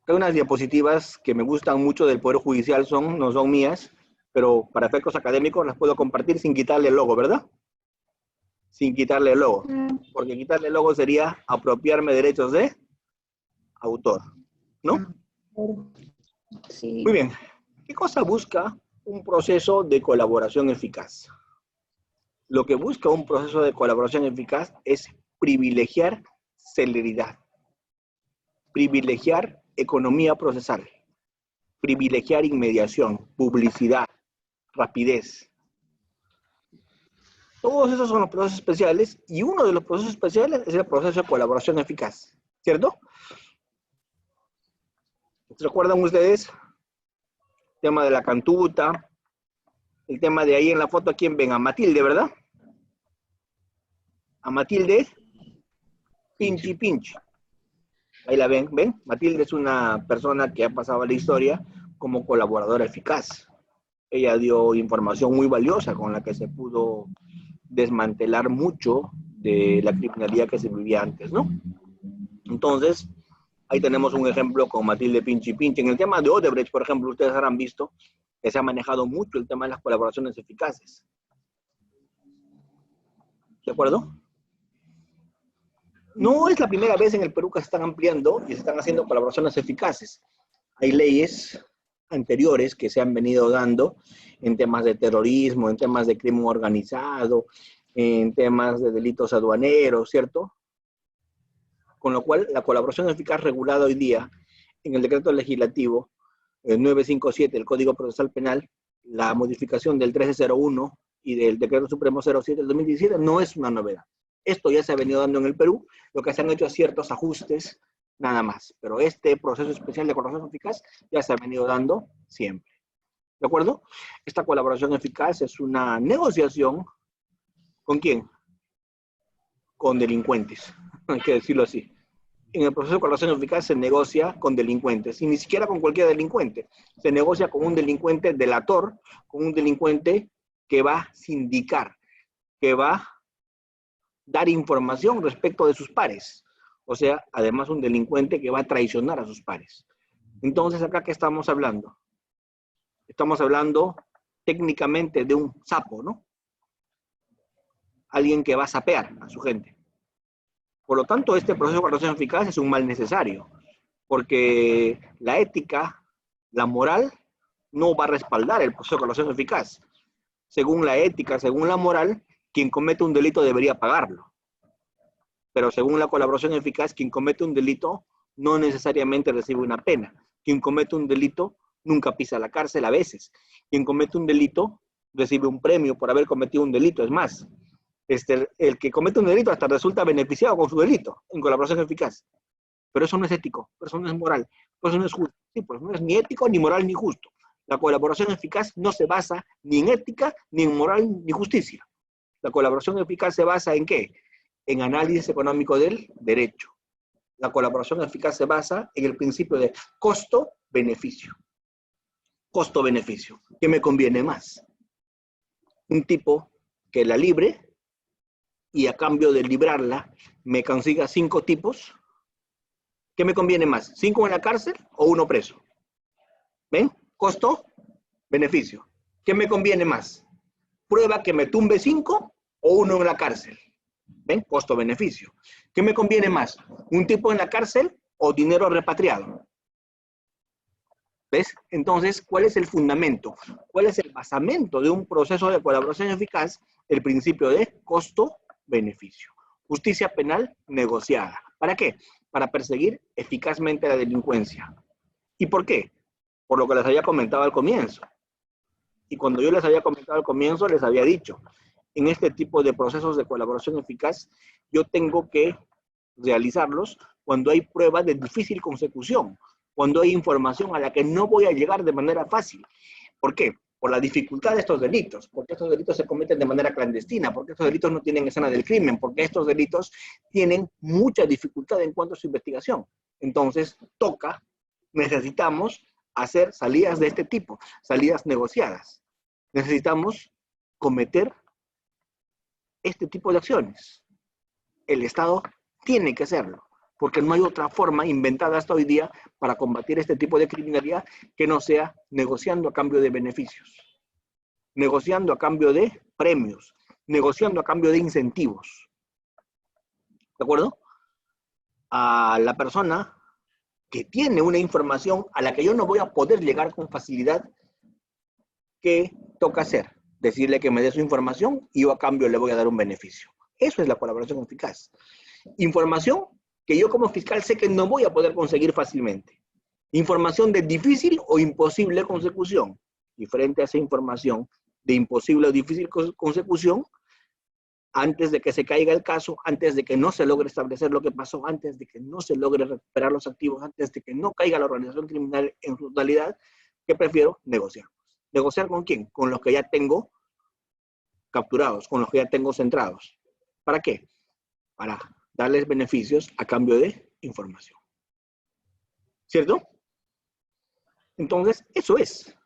hay unas diapositivas que me gustan mucho del Poder Judicial, no son mías, pero para efectos académicos las puedo compartir sin quitarle el logo, ¿verdad? Sin quitarle el logo. Porque quitarle el logo sería apropiarme derechos de autor, ¿no? Sí. Muy bien. ¿Qué cosa busca un proceso de colaboración eficaz? Lo que busca un proceso de colaboración eficaz es privilegiar celeridad, privilegiar economía procesal, privilegiar inmediación, publicidad, rapidez. Todos esos son los procesos especiales y uno de los procesos especiales es el proceso de colaboración eficaz, ¿cierto? ¿Recuerdan ustedes? El tema de la cantuta, el tema de ahí en la foto, ¿a quién ven? A Matilde, ¿verdad? A Matilde Pinchi Pinchi. Ahí la ven, ¿ven? Matilde es una persona que ha pasado a la historia como colaboradora eficaz. Ella dio información muy valiosa con la que se pudo desmantelar mucho de la criminalidad que se vivía antes, ¿no? Entonces, ahí tenemos un ejemplo con Matilde Pinchi Pinchi. En el tema de Odebrecht, por ejemplo, ustedes habrán visto que se ha manejado mucho el tema de las colaboraciones eficaces. ¿De acuerdo? No es la primera vez en el Perú que se están ampliando y se están haciendo colaboraciones eficaces. Hay leyes anteriores que se han venido dando en temas de terrorismo, en temas de crimen organizado, en temas de delitos aduaneros, ¿cierto? Con lo cual, la colaboración eficaz regulada hoy día en el decreto legislativo 957 del Código Procesal Penal, la modificación del 1301 y del Decreto Supremo 07 del 2017 no es una novedad. Esto ya se ha venido dando en el Perú, lo que se han hecho es ciertos ajustes, nada más. Pero este proceso especial de colaboración eficaz ya se ha venido dando siempre. ¿De acuerdo? Esta colaboración eficaz es una negociación, ¿con quién? Con delincuentes, hay que decirlo así. En el proceso de colaboración eficaz se negocia con delincuentes, y ni siquiera con cualquier delincuente. Se negocia con un delincuente delator, con un delincuente que va a sindicar, que va a dar información respecto de sus pares. O sea, además un delincuente que va a traicionar a sus pares. Entonces, ¿acá qué estamos hablando? Estamos hablando técnicamente de un sapo, ¿no? Alguien que va a sapear a su gente. Por lo tanto, este proceso de colaboración eficaz es un mal necesario, porque la ética, la moral, no va a respaldar el proceso de colaboración eficaz. Según la ética, según la moral, quien comete un delito debería pagarlo. Pero según la colaboración eficaz, quien comete un delito no necesariamente recibe una pena. Quien comete un delito nunca pisa la cárcel a veces. Quien comete un delito recibe un premio por haber cometido un delito. Es más, el que comete un delito hasta resulta beneficiado con su delito en colaboración eficaz. Pero eso no es ético, eso no es moral, eso no es justo. Sí, pues no es ni ético, ni moral, ni justo. La colaboración eficaz no se basa ni en ética, ni en moral, ni justicia. La colaboración eficaz se basa ¿en qué? En análisis económico del derecho. La colaboración eficaz se basa en el principio de costo-beneficio. Costo-beneficio. ¿Qué me conviene más? Un tipo que la libre y a cambio de librarla me consiga 5 tipos, ¿qué me conviene más? ¿5 en la cárcel o 1 preso? ¿Ven? Costo, beneficio. ¿Qué me conviene más? ¿Prueba que me tumbe 5 o 1 en la cárcel? ¿Ven? Costo-beneficio. ¿Qué me conviene más? ¿Un tipo en la cárcel o dinero repatriado? ¿Ves? Entonces, ¿cuál es el fundamento? ¿Cuál es el basamento de un proceso de colaboración eficaz? El principio de costo-beneficio. Justicia penal negociada. ¿Para qué? Para perseguir eficazmente la delincuencia. ¿Y por qué? Por lo que les había comentado al comienzo. Y cuando yo les había comentado al comienzo, les había dicho, en este tipo de procesos de colaboración eficaz, yo tengo que realizarlos cuando hay pruebas de difícil consecución, cuando hay información a la que no voy a llegar de manera fácil. ¿Por qué? Por la dificultad de estos delitos, porque estos delitos se cometen de manera clandestina, porque estos delitos no tienen escena del crimen, porque estos delitos tienen mucha dificultad en cuanto a su investigación. Entonces, necesitamos hacer salidas de este tipo, salidas negociadas. Necesitamos cometer este tipo de acciones. El Estado tiene que hacerlo, porque no hay otra forma inventada hasta hoy día para combatir este tipo de criminalidad que no sea negociando a cambio de beneficios, negociando a cambio de premios, negociando a cambio de incentivos. ¿De acuerdo? A la persona que tiene una información a la que yo no voy a poder llegar con facilidad, ¿qué toca hacer? Decirle que me dé su información y yo a cambio le voy a dar un beneficio. Eso es la colaboración eficaz. Información que yo como fiscal sé que no voy a poder conseguir fácilmente. Información de difícil o imposible consecución. Y frente a esa información de imposible o difícil consecución, antes de que se caiga el caso, antes de que no se logre establecer lo que pasó, antes de que no se logre recuperar los activos, antes de que no caiga la organización criminal en su totalidad, ¿qué prefiero? Negociar. ¿Negociar con quién? Con los que ya tengo capturados, con los que ya tengo centrados. ¿Para qué? Para darles beneficios a cambio de información. ¿Cierto? Entonces, eso es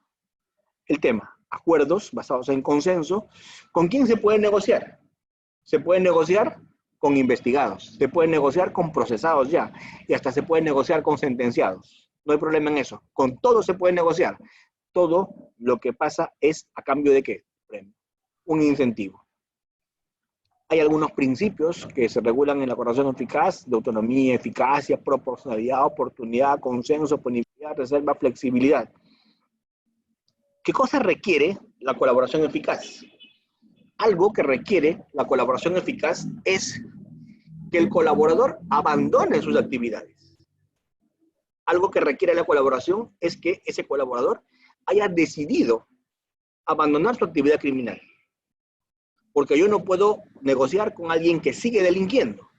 el tema. Acuerdos basados en consenso. ¿Con quién se puede negociar? Se puede negociar con investigados, se puede negociar con procesados ya, y hasta se puede negociar con sentenciados. No hay problema en eso. Con todo se puede negociar. Todo lo que pasa es a cambio de ¿qué? Un incentivo. Hay algunos principios que se regulan en la colaboración eficaz, de autonomía, eficacia, proporcionalidad, oportunidad, consenso, punibilidad, reserva, flexibilidad. ¿Qué cosa requiere la colaboración eficaz? Algo que requiere la colaboración eficaz es que el colaborador abandone sus actividades. Algo que requiere la colaboración es que ese colaborador haya decidido abandonar su actividad criminal. Porque yo no puedo negociar con alguien que sigue delinquiendo.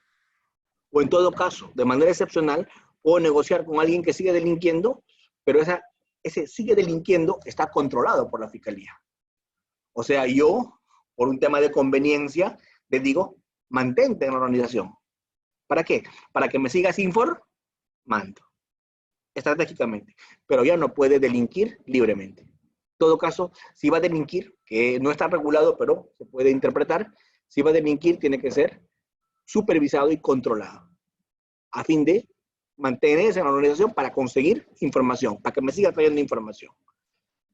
O en todo caso, de manera excepcional, puedo negociar con alguien que sigue delinquiendo, pero ese sigue delinquiendo está controlado por la fiscalía. O sea, yo, por un tema de conveniencia, le digo, mantente en la organización. ¿Para qué? Para que me sigas informando, estratégicamente. Pero ya no puede delinquir libremente. En todo caso, si va a delinquir, que no está regulado, pero se puede interpretar, si va a delinquir tiene que ser supervisado y controlado, a fin de mantenerse en la organización para conseguir información, para que me siga trayendo información.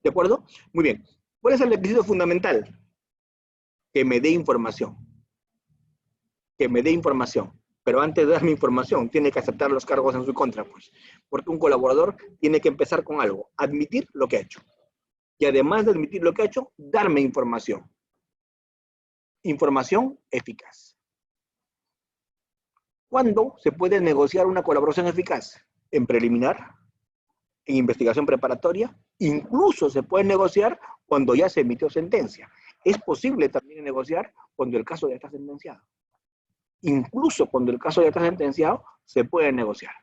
¿De acuerdo? Muy bien. ¿Cuál es el requisito fundamental? Que me dé información. Que me dé información. Pero antes de darme información, tiene que aceptar los cargos en su contra, pues. Porque un colaborador tiene que empezar con algo, admitir lo que ha hecho. Y además de admitir lo que ha hecho, darme información. Información eficaz. ¿Cuándo se puede negociar una colaboración eficaz? En preliminar, en investigación preparatoria, incluso se puede negociar cuando ya se emitió sentencia. Es posible también negociar cuando el caso ya está sentenciado. Incluso cuando el caso ya está sentenciado, se puede negociar.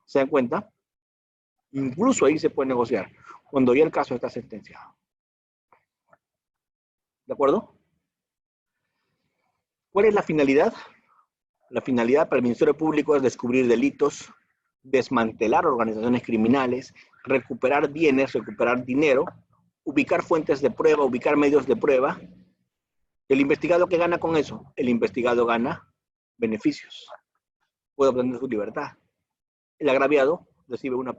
¿Se dan cuenta? Incluso ahí se puede negociar, cuando ya el caso está sentenciado. ¿De acuerdo? ¿Cuál es la finalidad? La finalidad para el Ministerio Público es descubrir delitos, desmantelar organizaciones criminales, recuperar bienes, recuperar dinero, ubicar fuentes de prueba, ubicar medios de prueba, ¿El investigado qué gana con eso? El investigado gana beneficios. Puede obtener su libertad. El agraviado recibe una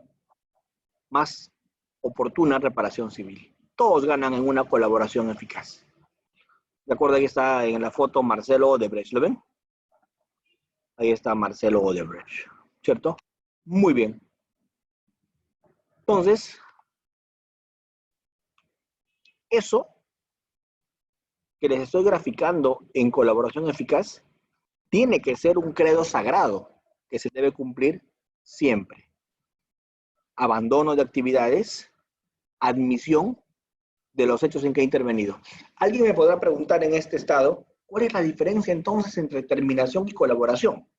más oportuna reparación civil. Todos ganan en una colaboración eficaz. ¿De acuerdo? Ahí está en la foto Marcelo Odebrecht. ¿Lo ven? Ahí está Marcelo Odebrecht. ¿Cierto? Muy bien. Entonces, eso que les estoy graficando en colaboración eficaz tiene que ser un credo sagrado que se debe cumplir siempre. Abandono de actividades, admisión de los hechos en que he intervenido. Alguien me podrá preguntar en este estado, ¿cuál es la diferencia entonces entre terminación y colaboración?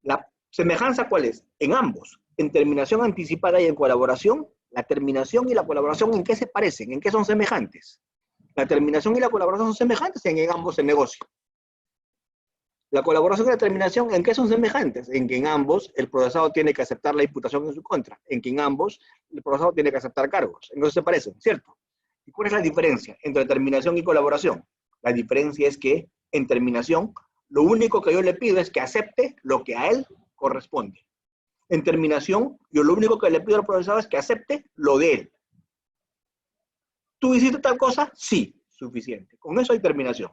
¿La semejanza cuál es? En ambos, en terminación anticipada y en colaboración, la terminación y la colaboración, ¿en qué se parecen? ¿En qué son semejantes? La terminación y la colaboración son semejantes en ambos se negocia. La colaboración y la terminación, ¿en qué son semejantes? En que en ambos el procesado tiene que aceptar la imputación en su contra, en que en ambos el procesado tiene que aceptar cargos. Entonces se parecen, ¿cierto? ¿Y cuál es la diferencia entre terminación y colaboración? La diferencia es que en terminación lo único que yo le pido es que acepte lo que a él corresponde. En terminación, yo lo único que le pido al procesado es que acepte lo de él. ¿Tú hiciste tal cosa? Sí, suficiente. Con eso hay terminación.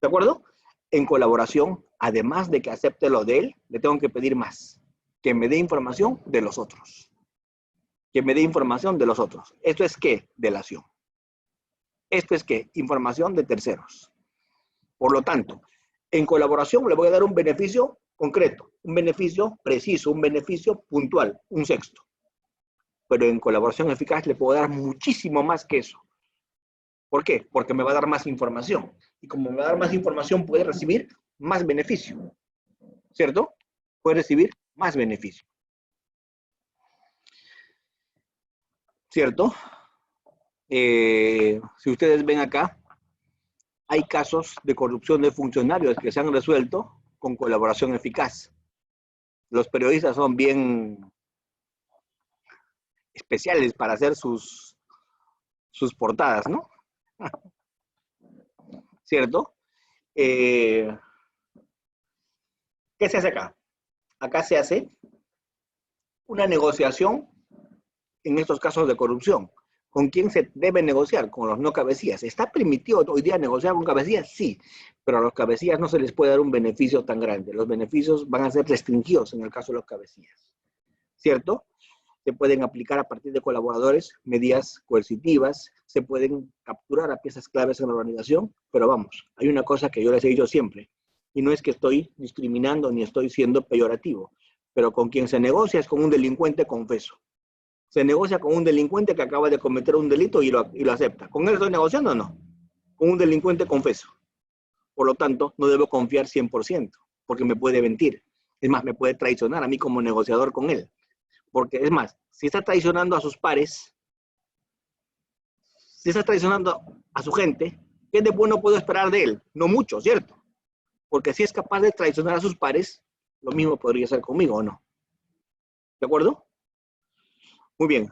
¿De acuerdo? En colaboración, además de que acepte lo de él, le tengo que pedir más. Que me dé información de los otros. Que me dé información de los otros. ¿Esto es qué? Delación. ¿Esto es qué? Información de terceros. Por lo tanto, en colaboración le voy a dar un beneficio concreto, un beneficio preciso, un beneficio puntual, un sexto. Pero en colaboración eficaz le puedo dar muchísimo más que eso. ¿Por qué? Porque me va a dar más información. Y como me va a dar más información, puede recibir más beneficio. ¿Cierto? Puede recibir más beneficio. ¿Cierto? Si ustedes ven acá, hay casos de corrupción de funcionarios que se han resuelto con colaboración eficaz. Los periodistas son bien especiales para hacer sus portadas, ¿no? ¿Cierto? ¿Qué se hace acá? Acá se hace una negociación en estos casos de corrupción. ¿Con quién se debe negociar? Con los no cabecillas. ¿Está permitido hoy día negociar con cabecillas? Sí, pero a los cabecillas no se les puede dar un beneficio tan grande. Los beneficios van a ser restringidos en el caso de los cabecillas. ¿Cierto? Se pueden aplicar a partir de colaboradores medidas coercitivas, se pueden capturar a piezas claves en la organización, pero vamos, hay una cosa que yo les he dicho siempre, y no es que estoy discriminando ni estoy siendo peyorativo, pero con quien se negocia es con un delincuente confeso. Se negocia con un delincuente que acaba de cometer un delito y lo acepta. ¿Con él estoy negociando o no? Con un delincuente confeso. Por lo tanto, no debo confiar 100%, porque me puede mentir. Es más, me puede traicionar a mí como negociador con él. Porque es más, si está traicionando a sus pares, si está traicionando a su gente, ¿qué de bueno puedo esperar de él? No mucho, ¿cierto? Porque si es capaz de traicionar a sus pares, lo mismo podría ser conmigo, ¿o no? ¿De acuerdo? Muy bien.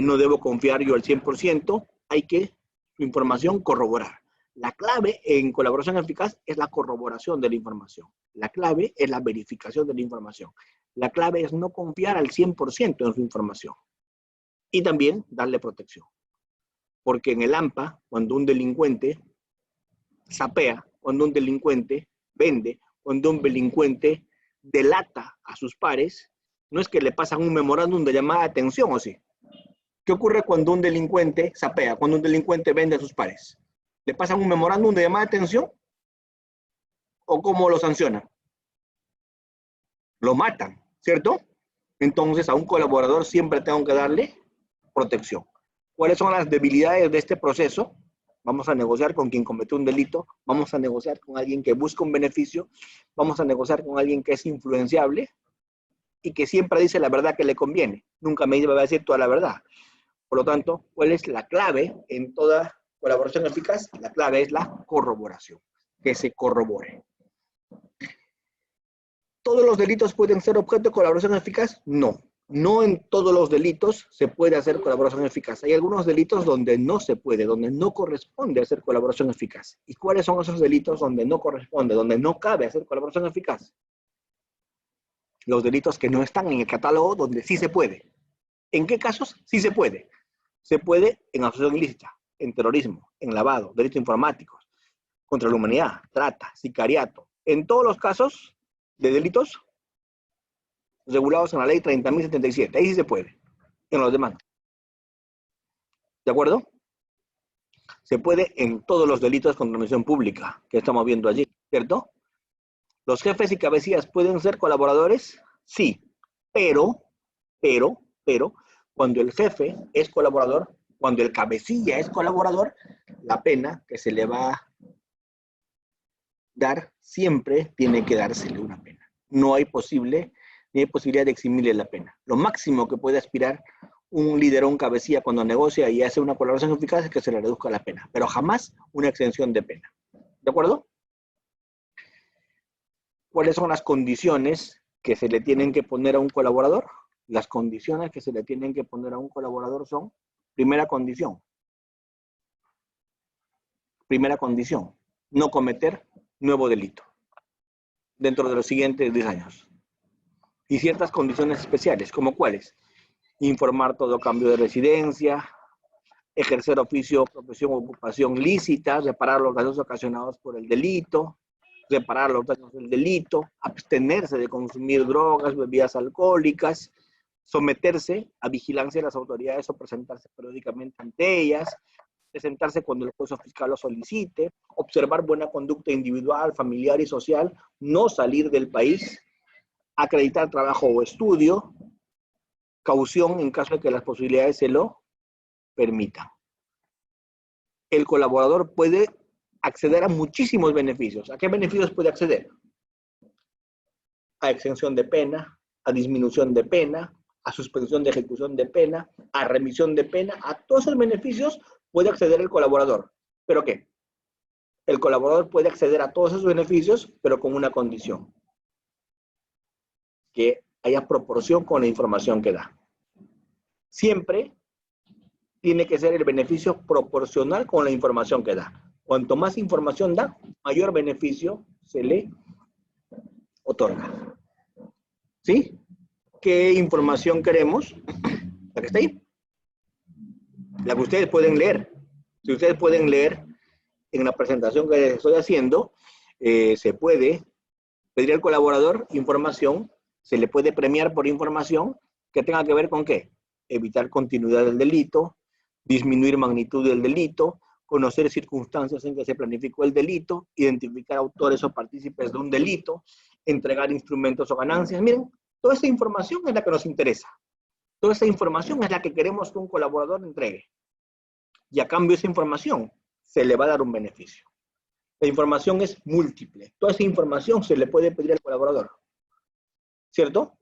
No debo confiar yo al 100%, hay que su información corroborar. La clave en colaboración eficaz es la corroboración de la información. La clave es la verificación de la información. La clave es no confiar al 100% en su información. Y también darle protección. Porque en el AMPA, cuando un delincuente sapea, cuando un delincuente vende, cuando un delincuente delata a sus pares, no es que le pasan un memorándum de llamada de atención, ¿o sí? ¿Qué ocurre cuando un delincuente sapea, cuando un delincuente vende a sus pares? ¿Le pasan un memorándum de llamada de atención? ¿O cómo lo sancionan? Lo matan, ¿cierto? Entonces a un colaborador siempre tengo que darle protección. ¿Cuáles son las debilidades de este proceso? Vamos a negociar con quien cometió un delito, vamos a negociar con alguien que busca un beneficio, vamos a negociar con alguien que es influenciable y que siempre dice la verdad que le conviene. Nunca me va a decir toda la verdad. Por lo tanto, ¿cuál es la clave en toda colaboración eficaz? La clave es la corroboración, que se corrobore. ¿Todos los delitos pueden ser objeto de colaboración eficaz? No. No en todos los delitos se puede hacer colaboración eficaz. Hay algunos delitos donde no se puede, donde no corresponde hacer colaboración eficaz. ¿Y cuáles son esos delitos donde no corresponde, donde no cabe hacer colaboración eficaz? Los delitos que no están en el catálogo donde sí se puede. ¿En qué casos sí se puede? Se puede en asociación ilícita, en terrorismo, en lavado, delitos informáticos, contra la humanidad, trata, sicariato. En todos los casos de delitos regulados en la ley 30.077. Ahí sí se puede. En los demás. ¿De acuerdo? Se puede en todos los delitos contra la administración pública que estamos viendo allí, ¿cierto? ¿Los jefes y cabecillas pueden ser colaboradores? Sí. Pero, cuando el jefe es colaborador, cuando el cabecilla es colaborador, la pena que se le va a dar siempre tiene que dársele una pena. No hay posibilidad de eximirle la pena. Lo máximo que puede aspirar un líder o un cabecilla cuando negocia y hace una colaboración eficaz es que se le reduzca la pena, pero jamás una exención de pena. ¿De acuerdo? ¿Cuáles son las condiciones que se le tienen que poner a un colaborador? Las condiciones que se le tienen que poner a un colaborador son, primera condición, no cometer nuevo delito dentro de los siguientes 10 años. Y ciertas condiciones especiales, ¿como cuáles? Informar todo cambio de residencia, ejercer oficio, profesión o ocupación lícita, reparar los daños ocasionados por el delito, reparar los daños del delito, abstenerse de consumir drogas, bebidas alcohólicas, someterse a vigilancia de las autoridades o presentarse periódicamente ante ellas, presentarse cuando el juez o fiscal lo solicite, observar buena conducta individual, familiar y social, no salir del país, acreditar trabajo o estudio, caución en caso de que las posibilidades se lo permitan. El colaborador puede acceder a muchísimos beneficios. ¿A qué beneficios puede acceder? A exención de pena, a disminución de pena, a suspensión de ejecución de pena, a remisión de pena. A todos esos beneficios puede acceder el colaborador. ¿Pero qué? El colaborador puede acceder a todos esos beneficios, pero con una condición: que haya proporción con la información que da. Siempre tiene que ser el beneficio proporcional con la información que da. Cuanto más información da, mayor beneficio se le otorga. ¿Sí? ¿Qué información queremos? La que está ahí. La que ustedes pueden leer. Si ustedes pueden leer en la presentación que les estoy haciendo, se puede pedir al colaborador información, se le puede premiar por información que tenga que ver con ¿qué? Evitar continuidad del delito, disminuir magnitud del delito, conocer circunstancias en que se planificó el delito, identificar autores o partícipes de un delito, entregar instrumentos o ganancias. Miren, toda esa información es la que nos interesa. Toda esa información es la que queremos que un colaborador entregue. Y a cambio de esa información se le va a dar un beneficio. La información es múltiple. Toda esa información se le puede pedir al colaborador. ¿Cierto?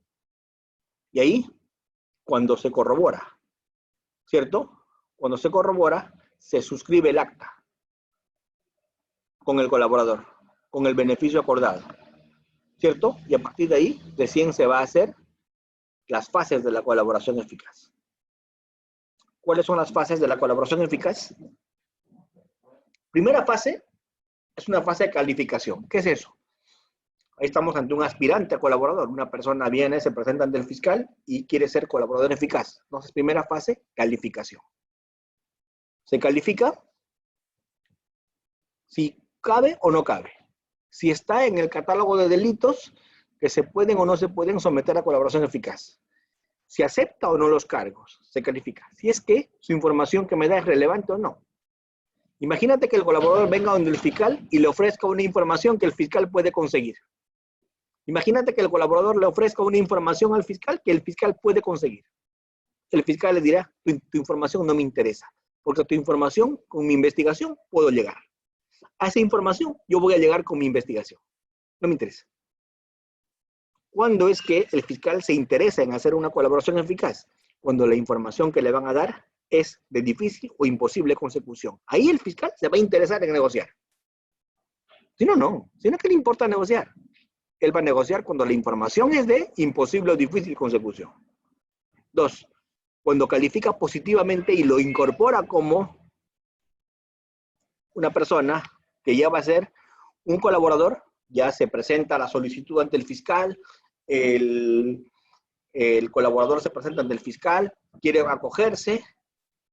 Y ahí, cuando se corrobora, ¿cierto? Cuando se corrobora, se suscribe el acta con el colaborador, con el beneficio acordado, ¿cierto? Y a partir de ahí, recién se va a hacer las fases de la colaboración eficaz. ¿Cuáles son las fases de la colaboración eficaz? Primera fase es una fase de calificación. ¿Qué es eso? Ahí estamos ante un aspirante a colaborador. Una persona viene, se presenta ante el fiscal y quiere ser colaborador eficaz. Entonces, primera fase, calificación. Se califica si cabe o no cabe. Si está en el catálogo de delitos que se pueden o no se pueden someter a colaboración eficaz. Si acepta o no los cargos, se califica. Si es que su información que me da es relevante o no. Imagínate que el colaborador venga donde el fiscal y le ofrezca una información que el fiscal puede conseguir. Imagínate que el colaborador le ofrezca una información al fiscal que el fiscal puede conseguir. El fiscal le dirá, tu información no me interesa, porque tu información, con mi investigación, puedo llegar. A esa información yo voy a llegar con mi investigación. No me interesa. ¿Cuándo es que el fiscal se interesa en hacer una colaboración eficaz? Cuando la información que le van a dar es de difícil o imposible consecución. Ahí el fiscal se va a interesar en negociar. Si no, no. Si no, ¿qué le importa negociar? Él va a negociar cuando la información es de imposible o difícil consecución. Dos, cuando califica positivamente y lo incorpora como una persona que ya va a ser un colaborador, ya se presenta la solicitud ante el fiscal, el colaborador se presenta ante el fiscal, quiere acogerse,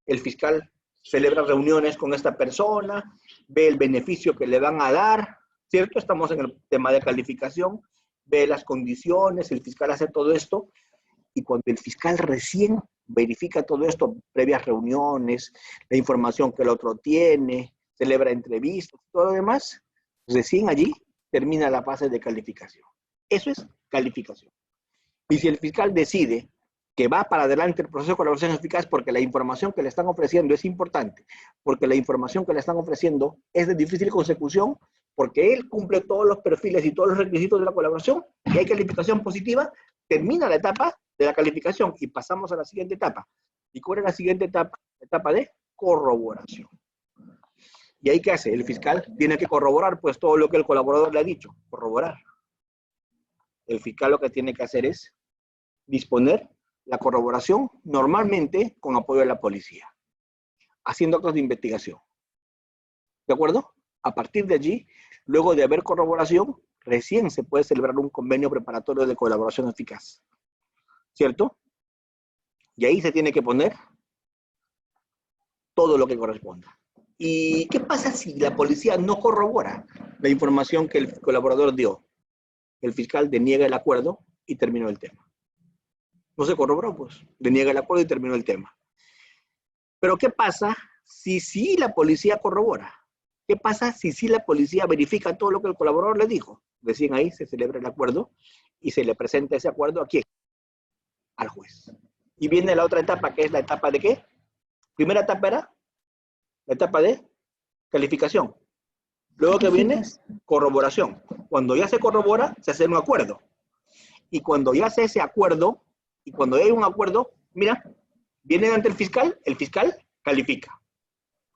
el fiscal celebra reuniones con esta persona, ve el beneficio que le van a dar, ¿cierto? Estamos en el tema de calificación, ve las condiciones, el fiscal hace todo esto, y cuando el fiscal recién verifica todo esto, previas reuniones, la información que el otro tiene, celebra entrevistas, todo lo demás, recién allí termina la fase de calificación. Eso es calificación. Y si el fiscal decide que va para adelante el proceso de colaboración eficaz porque la información que le están ofreciendo es importante, porque la información que le están ofreciendo es de difícil consecución, porque él cumple todos los perfiles y todos los requisitos de la colaboración, y hay calificación positiva, termina la etapa de la calificación y pasamos a la siguiente etapa. ¿Y cuál es la siguiente etapa? La etapa de corroboración. ¿Y ahí qué hace? El fiscal tiene que corroborar pues todo lo que el colaborador le ha dicho, corroborar. El fiscal lo que tiene que hacer es disponer la corroboración, normalmente con apoyo de la policía, haciendo actos de investigación. ¿De acuerdo? A partir de allí, luego de haber corroboración, recién se puede celebrar un convenio preparatorio de colaboración eficaz. ¿Cierto? Y ahí se tiene que poner todo lo que corresponda. ¿Y qué pasa si la policía no corrobora la información que el colaborador dio? El fiscal deniega el acuerdo y terminó el tema. No se corroboró, pues. Deniega el acuerdo y terminó el tema. Pero ¿qué pasa si sí la policía corrobora? ¿Qué pasa si sí la policía verifica todo lo que el colaborador le dijo? Recién ahí se celebra el acuerdo y se le presenta ese acuerdo ¿a quién? Al juez. Y viene la otra etapa, que es la etapa de ¿qué? Primera etapa era la etapa de calificación. Luego que viene corroboración. Cuando ya se corrobora, se hace un acuerdo. Y cuando ya hace ese acuerdo, y cuando hay un acuerdo, mira, viene ante el fiscal califica.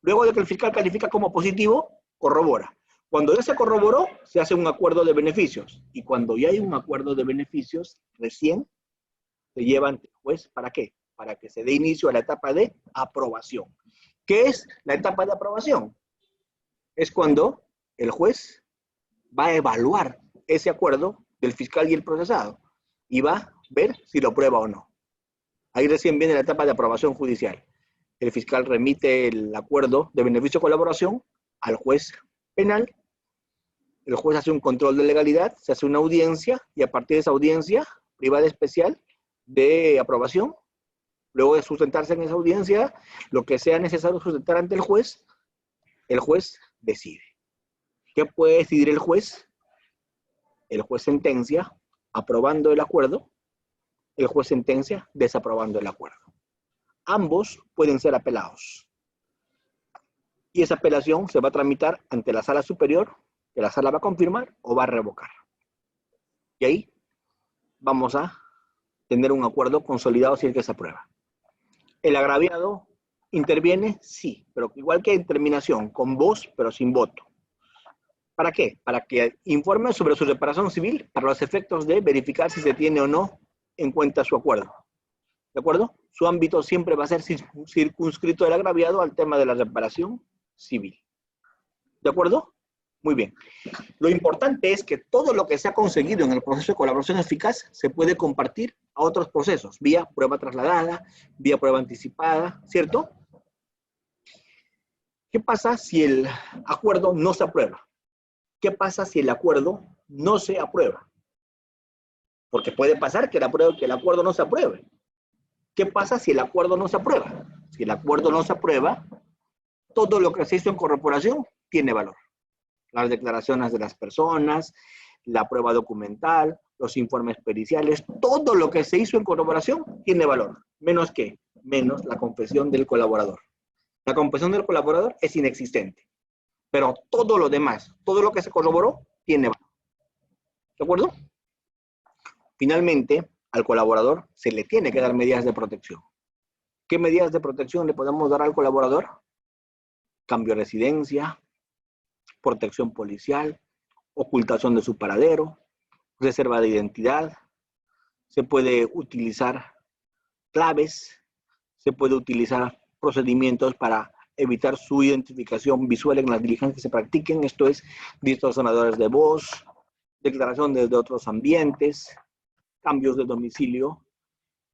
Luego de que el fiscal califica como positivo, corrobora. Cuando ya se corroboró, se hace un acuerdo de beneficios. Y cuando ya hay un acuerdo de beneficios, recién se lleva ante el juez, ¿para qué? Para que se dé inicio a la etapa de aprobación. ¿Qué es la etapa de aprobación? Es cuando el juez va a evaluar ese acuerdo del fiscal y el procesado y va a ver si lo aprueba o no. Ahí recién viene la etapa de aprobación judicial. El fiscal remite el acuerdo de beneficio de colaboración al juez penal. El juez hace un control de legalidad, se hace una audiencia y a partir de esa audiencia privada especial de aprobación, luego de sustentarse en esa audiencia, lo que sea necesario sustentar ante el juez decide. ¿Qué puede decidir el juez? El juez sentencia aprobando el acuerdo, el juez sentencia desaprobando el acuerdo. Ambos pueden ser apelados. Y esa apelación se va a tramitar ante la sala superior, que la sala va a confirmar o va a revocar. Y ahí vamos a tener un acuerdo consolidado si es que se aprueba. ¿El agraviado interviene? Sí, pero igual que en terminación, con voz pero sin voto. ¿Para qué? Para que informe sobre su reparación civil para los efectos de verificar si se tiene o no en cuenta su acuerdo. ¿De acuerdo? Su ámbito siempre va a ser circunscrito del agraviado al tema de la reparación civil. ¿De acuerdo? Muy bien. Lo importante es que todo lo que se ha conseguido en el proceso de colaboración eficaz se puede compartir a otros procesos, vía prueba trasladada, vía prueba anticipada, ¿cierto? ¿Qué pasa si el acuerdo no se aprueba? ¿Qué pasa si el acuerdo no se aprueba? Porque puede pasar que el acuerdo no se apruebe. ¿Qué pasa si el acuerdo no se aprueba? Si el acuerdo no se aprueba, todo lo que se hizo en corroboración tiene valor. Las declaraciones de las personas, la prueba documental, los informes periciales, todo lo que se hizo en corroboración tiene valor. ¿Menos qué? Menos la confesión del colaborador. La confesión del colaborador es inexistente. Pero todo lo demás, todo lo que se corroboró, tiene valor. ¿De acuerdo? Finalmente, al colaborador se le tiene que dar medidas de protección. ¿Qué medidas de protección le podemos dar al colaborador? Cambio de residencia, protección policial, ocultación de su paradero, reserva de identidad. Se puede utilizar claves, se puede utilizar procedimientos para evitar su identificación visual en las diligencias que se practiquen, esto es, distorsionadores de voz, declaración desde otros ambientes, cambios de domicilio,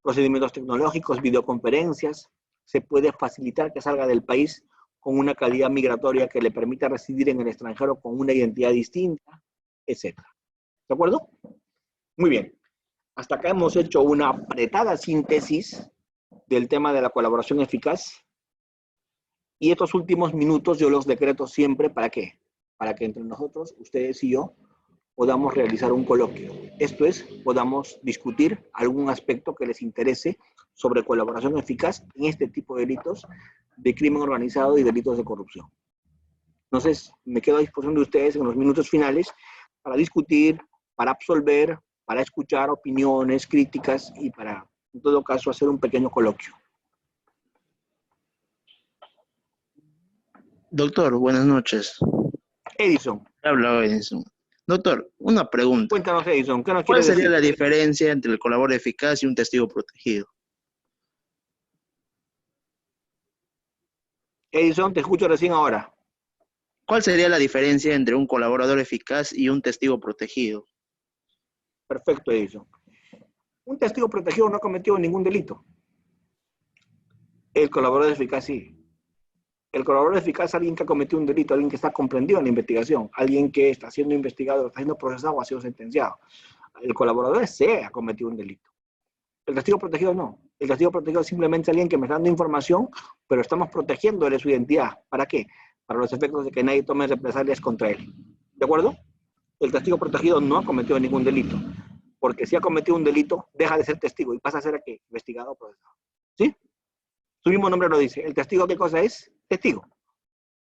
procedimientos tecnológicos, videoconferencias. Se puede facilitar que salga del país con una calidad migratoria que le permita residir en el extranjero con una identidad distinta, etc. ¿De acuerdo? Muy bien. Hasta acá hemos hecho una apretada síntesis del tema de la colaboración eficaz. Y estos últimos minutos yo los decreto siempre, ¿para qué? Para que entre nosotros, ustedes y yo, podamos realizar un coloquio. Esto es, podamos discutir algún aspecto que les interese sobre colaboración eficaz en este tipo de delitos de crimen organizado y delitos de corrupción. Entonces, me quedo a disposición de ustedes en los minutos finales para discutir, para absolver, para escuchar opiniones, críticas y para, en todo caso, hacer un pequeño coloquio. Doctor, buenas noches. Edison. Habla Edison. Doctor, una pregunta. Cuéntanos, Edison, ¿qué nos ¿Cuál quieres sería decir? la diferencia entre el colaborador eficaz y un testigo protegido? Edison, te escucho recién ahora. ¿Cuál sería la diferencia entre un colaborador eficaz y un testigo protegido? Perfecto, Edison. Un testigo protegido no ha cometido ningún delito. El colaborador eficaz sí. El colaborador eficaz es alguien que ha cometido un delito, alguien que está comprendido en la investigación, alguien que está siendo investigado, está siendo procesado o ha sido sentenciado. El colaborador se ha cometido un delito. El testigo protegido no. El testigo protegido es simplemente alguien que me está dando información, pero estamos protegiéndole su identidad. ¿Para qué? Para los efectos de que nadie tome represalias contra él. ¿De acuerdo? El testigo protegido no ha cometido ningún delito, porque si ha cometido un delito, deja de ser testigo y pasa a ser ¿qué? Investigado o procesado. ¿Sí? Su mismo nombre lo dice. ¿El testigo qué cosa es? Testigo.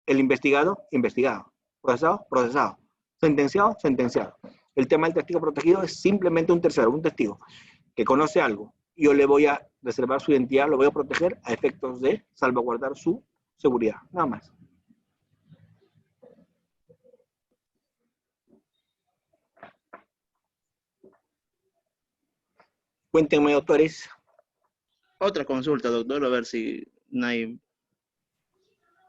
El investigado, investigado. Procesado, procesado. Sentenciado, sentenciado. El tema del testigo protegido es simplemente un tercero, un testigo que conoce algo. Yo le voy a reservar su identidad, lo voy a proteger a efectos de salvaguardar su seguridad. Nada más. Cuéntenme, doctores. Otra consulta, doctor, a ver si no hay...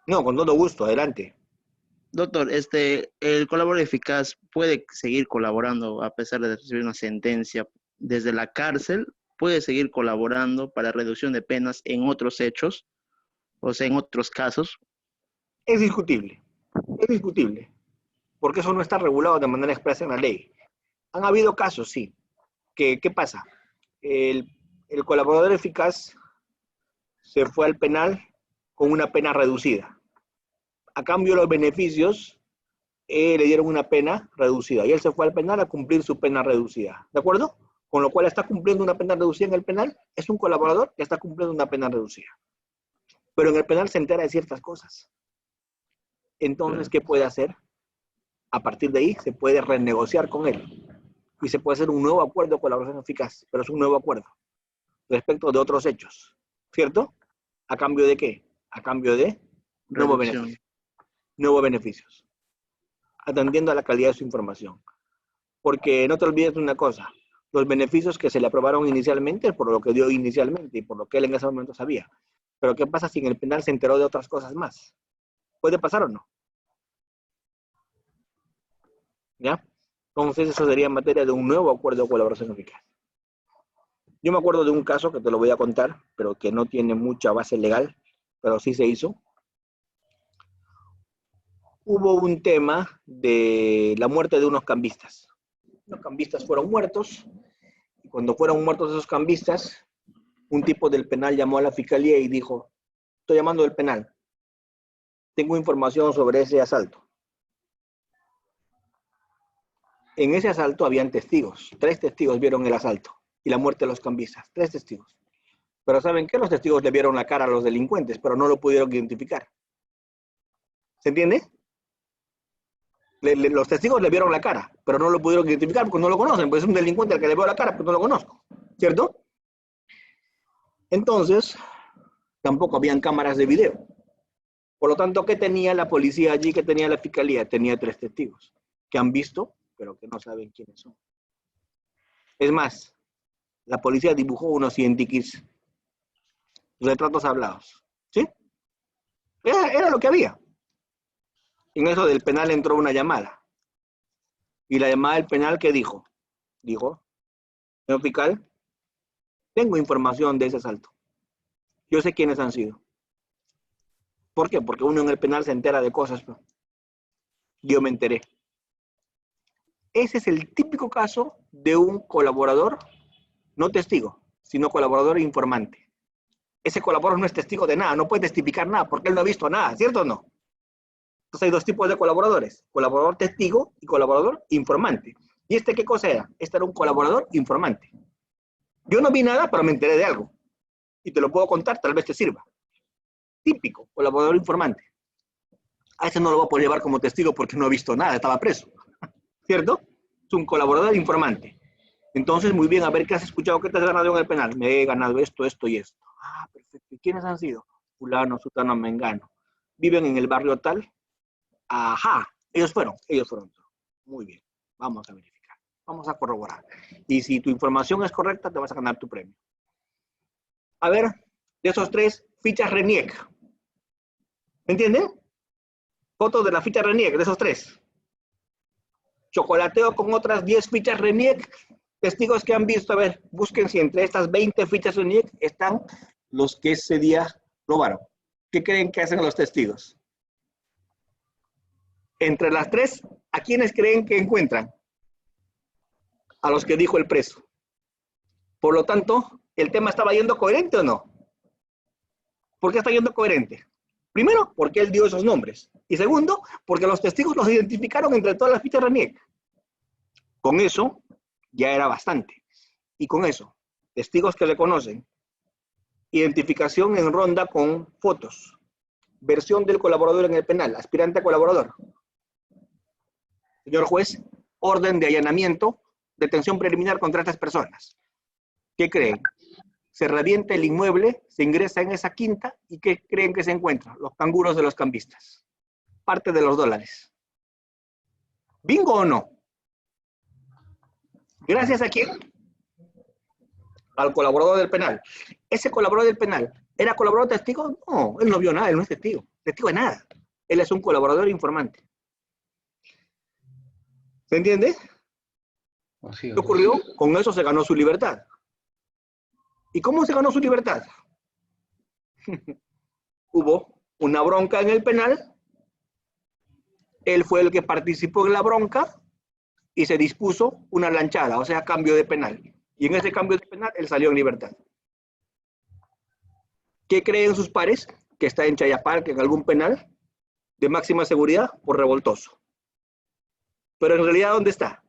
No, con todo gusto, adelante. Doctor, ¿el colaborador eficaz puede seguir colaborando a pesar de recibir una sentencia desde la cárcel? ¿Puede seguir colaborando para reducción de penas en otros hechos? O sea, en otros casos. Es discutible. Es discutible. Porque eso no está regulado de manera expresa en la ley. Han habido casos, sí. ¿Qué pasa? El colaborador eficaz se fue al penal con una pena reducida. A cambio, los beneficios le dieron una pena reducida. Y él se fue al penal a cumplir su pena reducida. ¿De acuerdo? Con lo cual está cumpliendo una pena reducida en el penal. Es un colaborador que está cumpliendo una pena reducida. Pero en el penal se entera de ciertas cosas. Entonces, ¿qué puede hacer? A partir de ahí se puede renegociar con él. Y se puede hacer un nuevo acuerdo de colaboración eficaz. Pero es un nuevo acuerdo respecto de otros hechos. ¿Cierto? ¿A cambio de qué? A cambio de nuevos beneficios. Nuevos beneficios. Atendiendo a la calidad de su información. Porque no te olvides de una cosa. Los beneficios que se le aprobaron inicialmente es por lo que dio inicialmente y por lo que él en ese momento sabía. Pero ¿qué pasa si en el penal se enteró de otras cosas más? ¿Puede pasar o no? ¿Ya? Entonces eso sería en materia de un nuevo acuerdo de colaboración eficaz. Yo me acuerdo de un caso que te lo voy a contar, pero que no tiene mucha base legal, pero sí se hizo. Hubo un tema de la muerte de unos cambistas. Los cambistas fueron muertos, y cuando fueron muertos esos cambistas, un tipo del penal llamó a la fiscalía y dijo, estoy llamando del penal, tengo información sobre ese asalto. En ese asalto habían testigos, 3 testigos vieron el asalto y la muerte de los cambistas, 3 testigos. Pero ¿saben qué? Los testigos le vieron la cara a los delincuentes, pero no lo pudieron identificar. ¿Se entiende? Los testigos le vieron la cara, pero no lo pudieron identificar porque no lo conocen, pues es un delincuente al que le veo la cara, pero no lo conozco, ¿cierto? Entonces, tampoco habían cámaras de video. Por lo tanto, ¿qué tenía la policía allí? ¿Qué tenía la fiscalía? Tenía 3 testigos que han visto, pero que no saben quiénes son. Es más, la policía dibujó unos identikits retratos hablados. ¿Sí? Era lo que había. En eso del penal entró una llamada. Y la llamada del penal, ¿qué dijo? Dijo, señor fiscal, tengo información de ese asalto. Yo sé quiénes han sido. ¿Por qué? Porque uno en el penal se entera de cosas. Yo me enteré. Ese es el típico caso de un colaborador, no testigo, sino colaborador e informante. Ese colaborador no es testigo de nada, no puede testificar nada, porque él no ha visto nada, ¿cierto o no? Entonces hay dos tipos de colaboradores, colaborador testigo y colaborador informante. ¿Y este qué cosa era? Este era un colaborador informante. Yo no vi nada, pero me enteré de algo. Y te lo puedo contar, tal vez te sirva. Típico, colaborador informante. A ese no lo voy a poder llevar como testigo porque no ha visto nada, estaba preso. ¿Cierto? Es un colaborador informante. Entonces, muy bien, a ver qué has escuchado, qué te has ganado en el penal. Me he ganado esto, esto y esto. Ah, perfecto. ¿Y quiénes han sido? Fulano, sutano, mengano. ¿Viven en el barrio tal? Ajá, ellos fueron. Muy bien, vamos a verificar. Vamos a corroborar. Y si tu información es correcta, te vas a ganar tu premio. A ver, de esos tres, fichas RENIEC. ¿Me entienden? Fotos de la ficha RENIEC, de esos tres. Chocolateo con otras 10 fichas RENIEC. Testigos que han visto, a ver, busquen si entre estas 20 fichas RENIEC están los que ese día robaron. ¿Qué creen que hacen los testigos? Entre las tres, ¿a quiénes creen que encuentran? A los que dijo el preso. Por lo tanto, ¿el tema estaba yendo coherente o no? ¿Por qué está yendo coherente? Primero, porque él dio esos nombres. Y segundo, porque los testigos los identificaron entre todas las fichas RENIEC. Con eso, ya era bastante. Y con eso, testigos que le conocen, identificación en ronda con fotos, versión del colaborador en el penal, aspirante a colaborador. Señor juez, orden de allanamiento, detención preliminar contra estas personas. ¿Qué creen? Se revienta el inmueble, se ingresa en esa quinta, ¿y qué creen que se encuentra? Los canguros de los cambistas. Parte de los dólares. ¿Bingo o no? ¿Gracias a quién? Al colaborador del penal. ¿Ese colaborador del penal era colaborador testigo? No, él no vio nada, él no es testigo. Testigo de nada. Él es un colaborador informante. ¿Se entiende? Así es. ¿Qué ocurrió? Con eso se ganó su libertad. ¿Y cómo se ganó su libertad? Hubo una bronca en el penal, él fue el que participó en la bronca y se dispuso una lanchada, o sea, cambio de penal. Y en ese cambio de penal, él salió en libertad. ¿Qué creen sus pares? Que está en Chayapalca, en algún penal de máxima seguridad por revoltoso. Pero en realidad, ¿dónde está?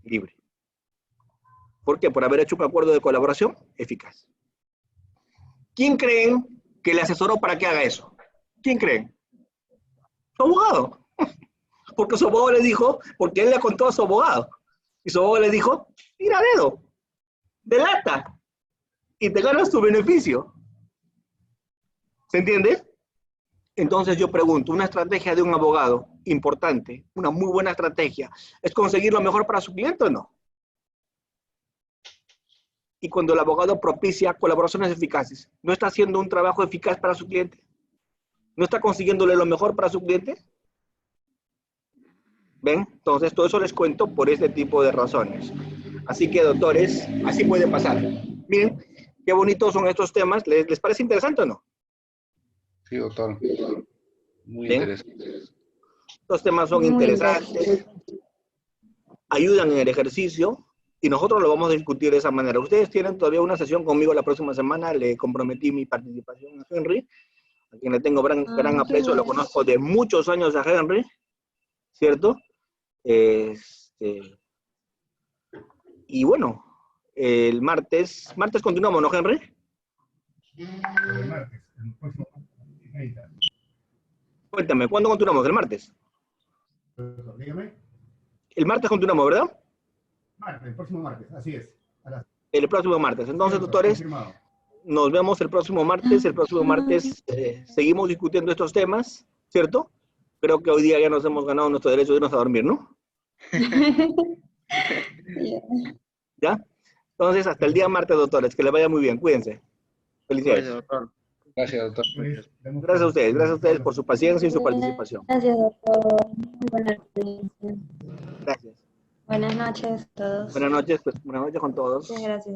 Libre. ¿Por qué? Por haber hecho un acuerdo de colaboración eficaz. ¿Quién creen que le asesoró para que haga eso? ¿Quién creen? Su abogado. Porque su abogado le dijo, porque él le contó a su abogado. Y su abogado le dijo, mira dedo, delata, y te ganas tu beneficio. ¿Se entiende? Entonces yo pregunto, una estrategia de un abogado importante, una muy buena estrategia, ¿es conseguir lo mejor para su cliente o no? Y cuando el abogado propicia colaboraciones eficaces, ¿no está haciendo un trabajo eficaz para su cliente? ¿No está consiguiéndole lo mejor para su cliente? ¿Ven? Entonces, todo eso les cuento por este tipo de razones. Así que, doctores, así puede pasar. Miren, qué bonitos son estos temas. ¿Les parece interesante o no? Sí, doctor. Muy ¿Ven? interesante. Estos temas son Muy interesantes, ayudan en el ejercicio y nosotros lo vamos a discutir de esa manera. Ustedes tienen todavía una sesión conmigo la próxima semana. Le comprometí mi participación a Henry, a quien le tengo gran aprecio. Lo conozco de muchos años a Henry, ¿cierto? Y bueno, el martes continuamos, ¿no, Henry? El martes, el próximo martes. Cuéntame, ¿cuándo continuamos? ¿El martes? Dígame. El martes continuamos, ¿verdad? Martes, el próximo martes, así es. El próximo martes. Entonces, doctores, Confirmado. nos vemos el próximo martes. El próximo martes seguimos discutiendo estos temas, ¿cierto? Creo que hoy día ya nos hemos ganado nuestro derecho de irnos a dormir, ¿no? ¿Ya? Entonces, hasta el día martes, doctores. Que les vaya muy bien. Cuídense. Felicidades. Pues, doctor. Gracias, doctor. Pues, damos Gracias a ustedes. por- Gracias a ustedes por su paciencia y su participación. Gracias, doctor. Muy buena experiencia. Gracias. Buenas noches a todos. Buenas noches, pues, buenas noches con todos. Muchas gracias.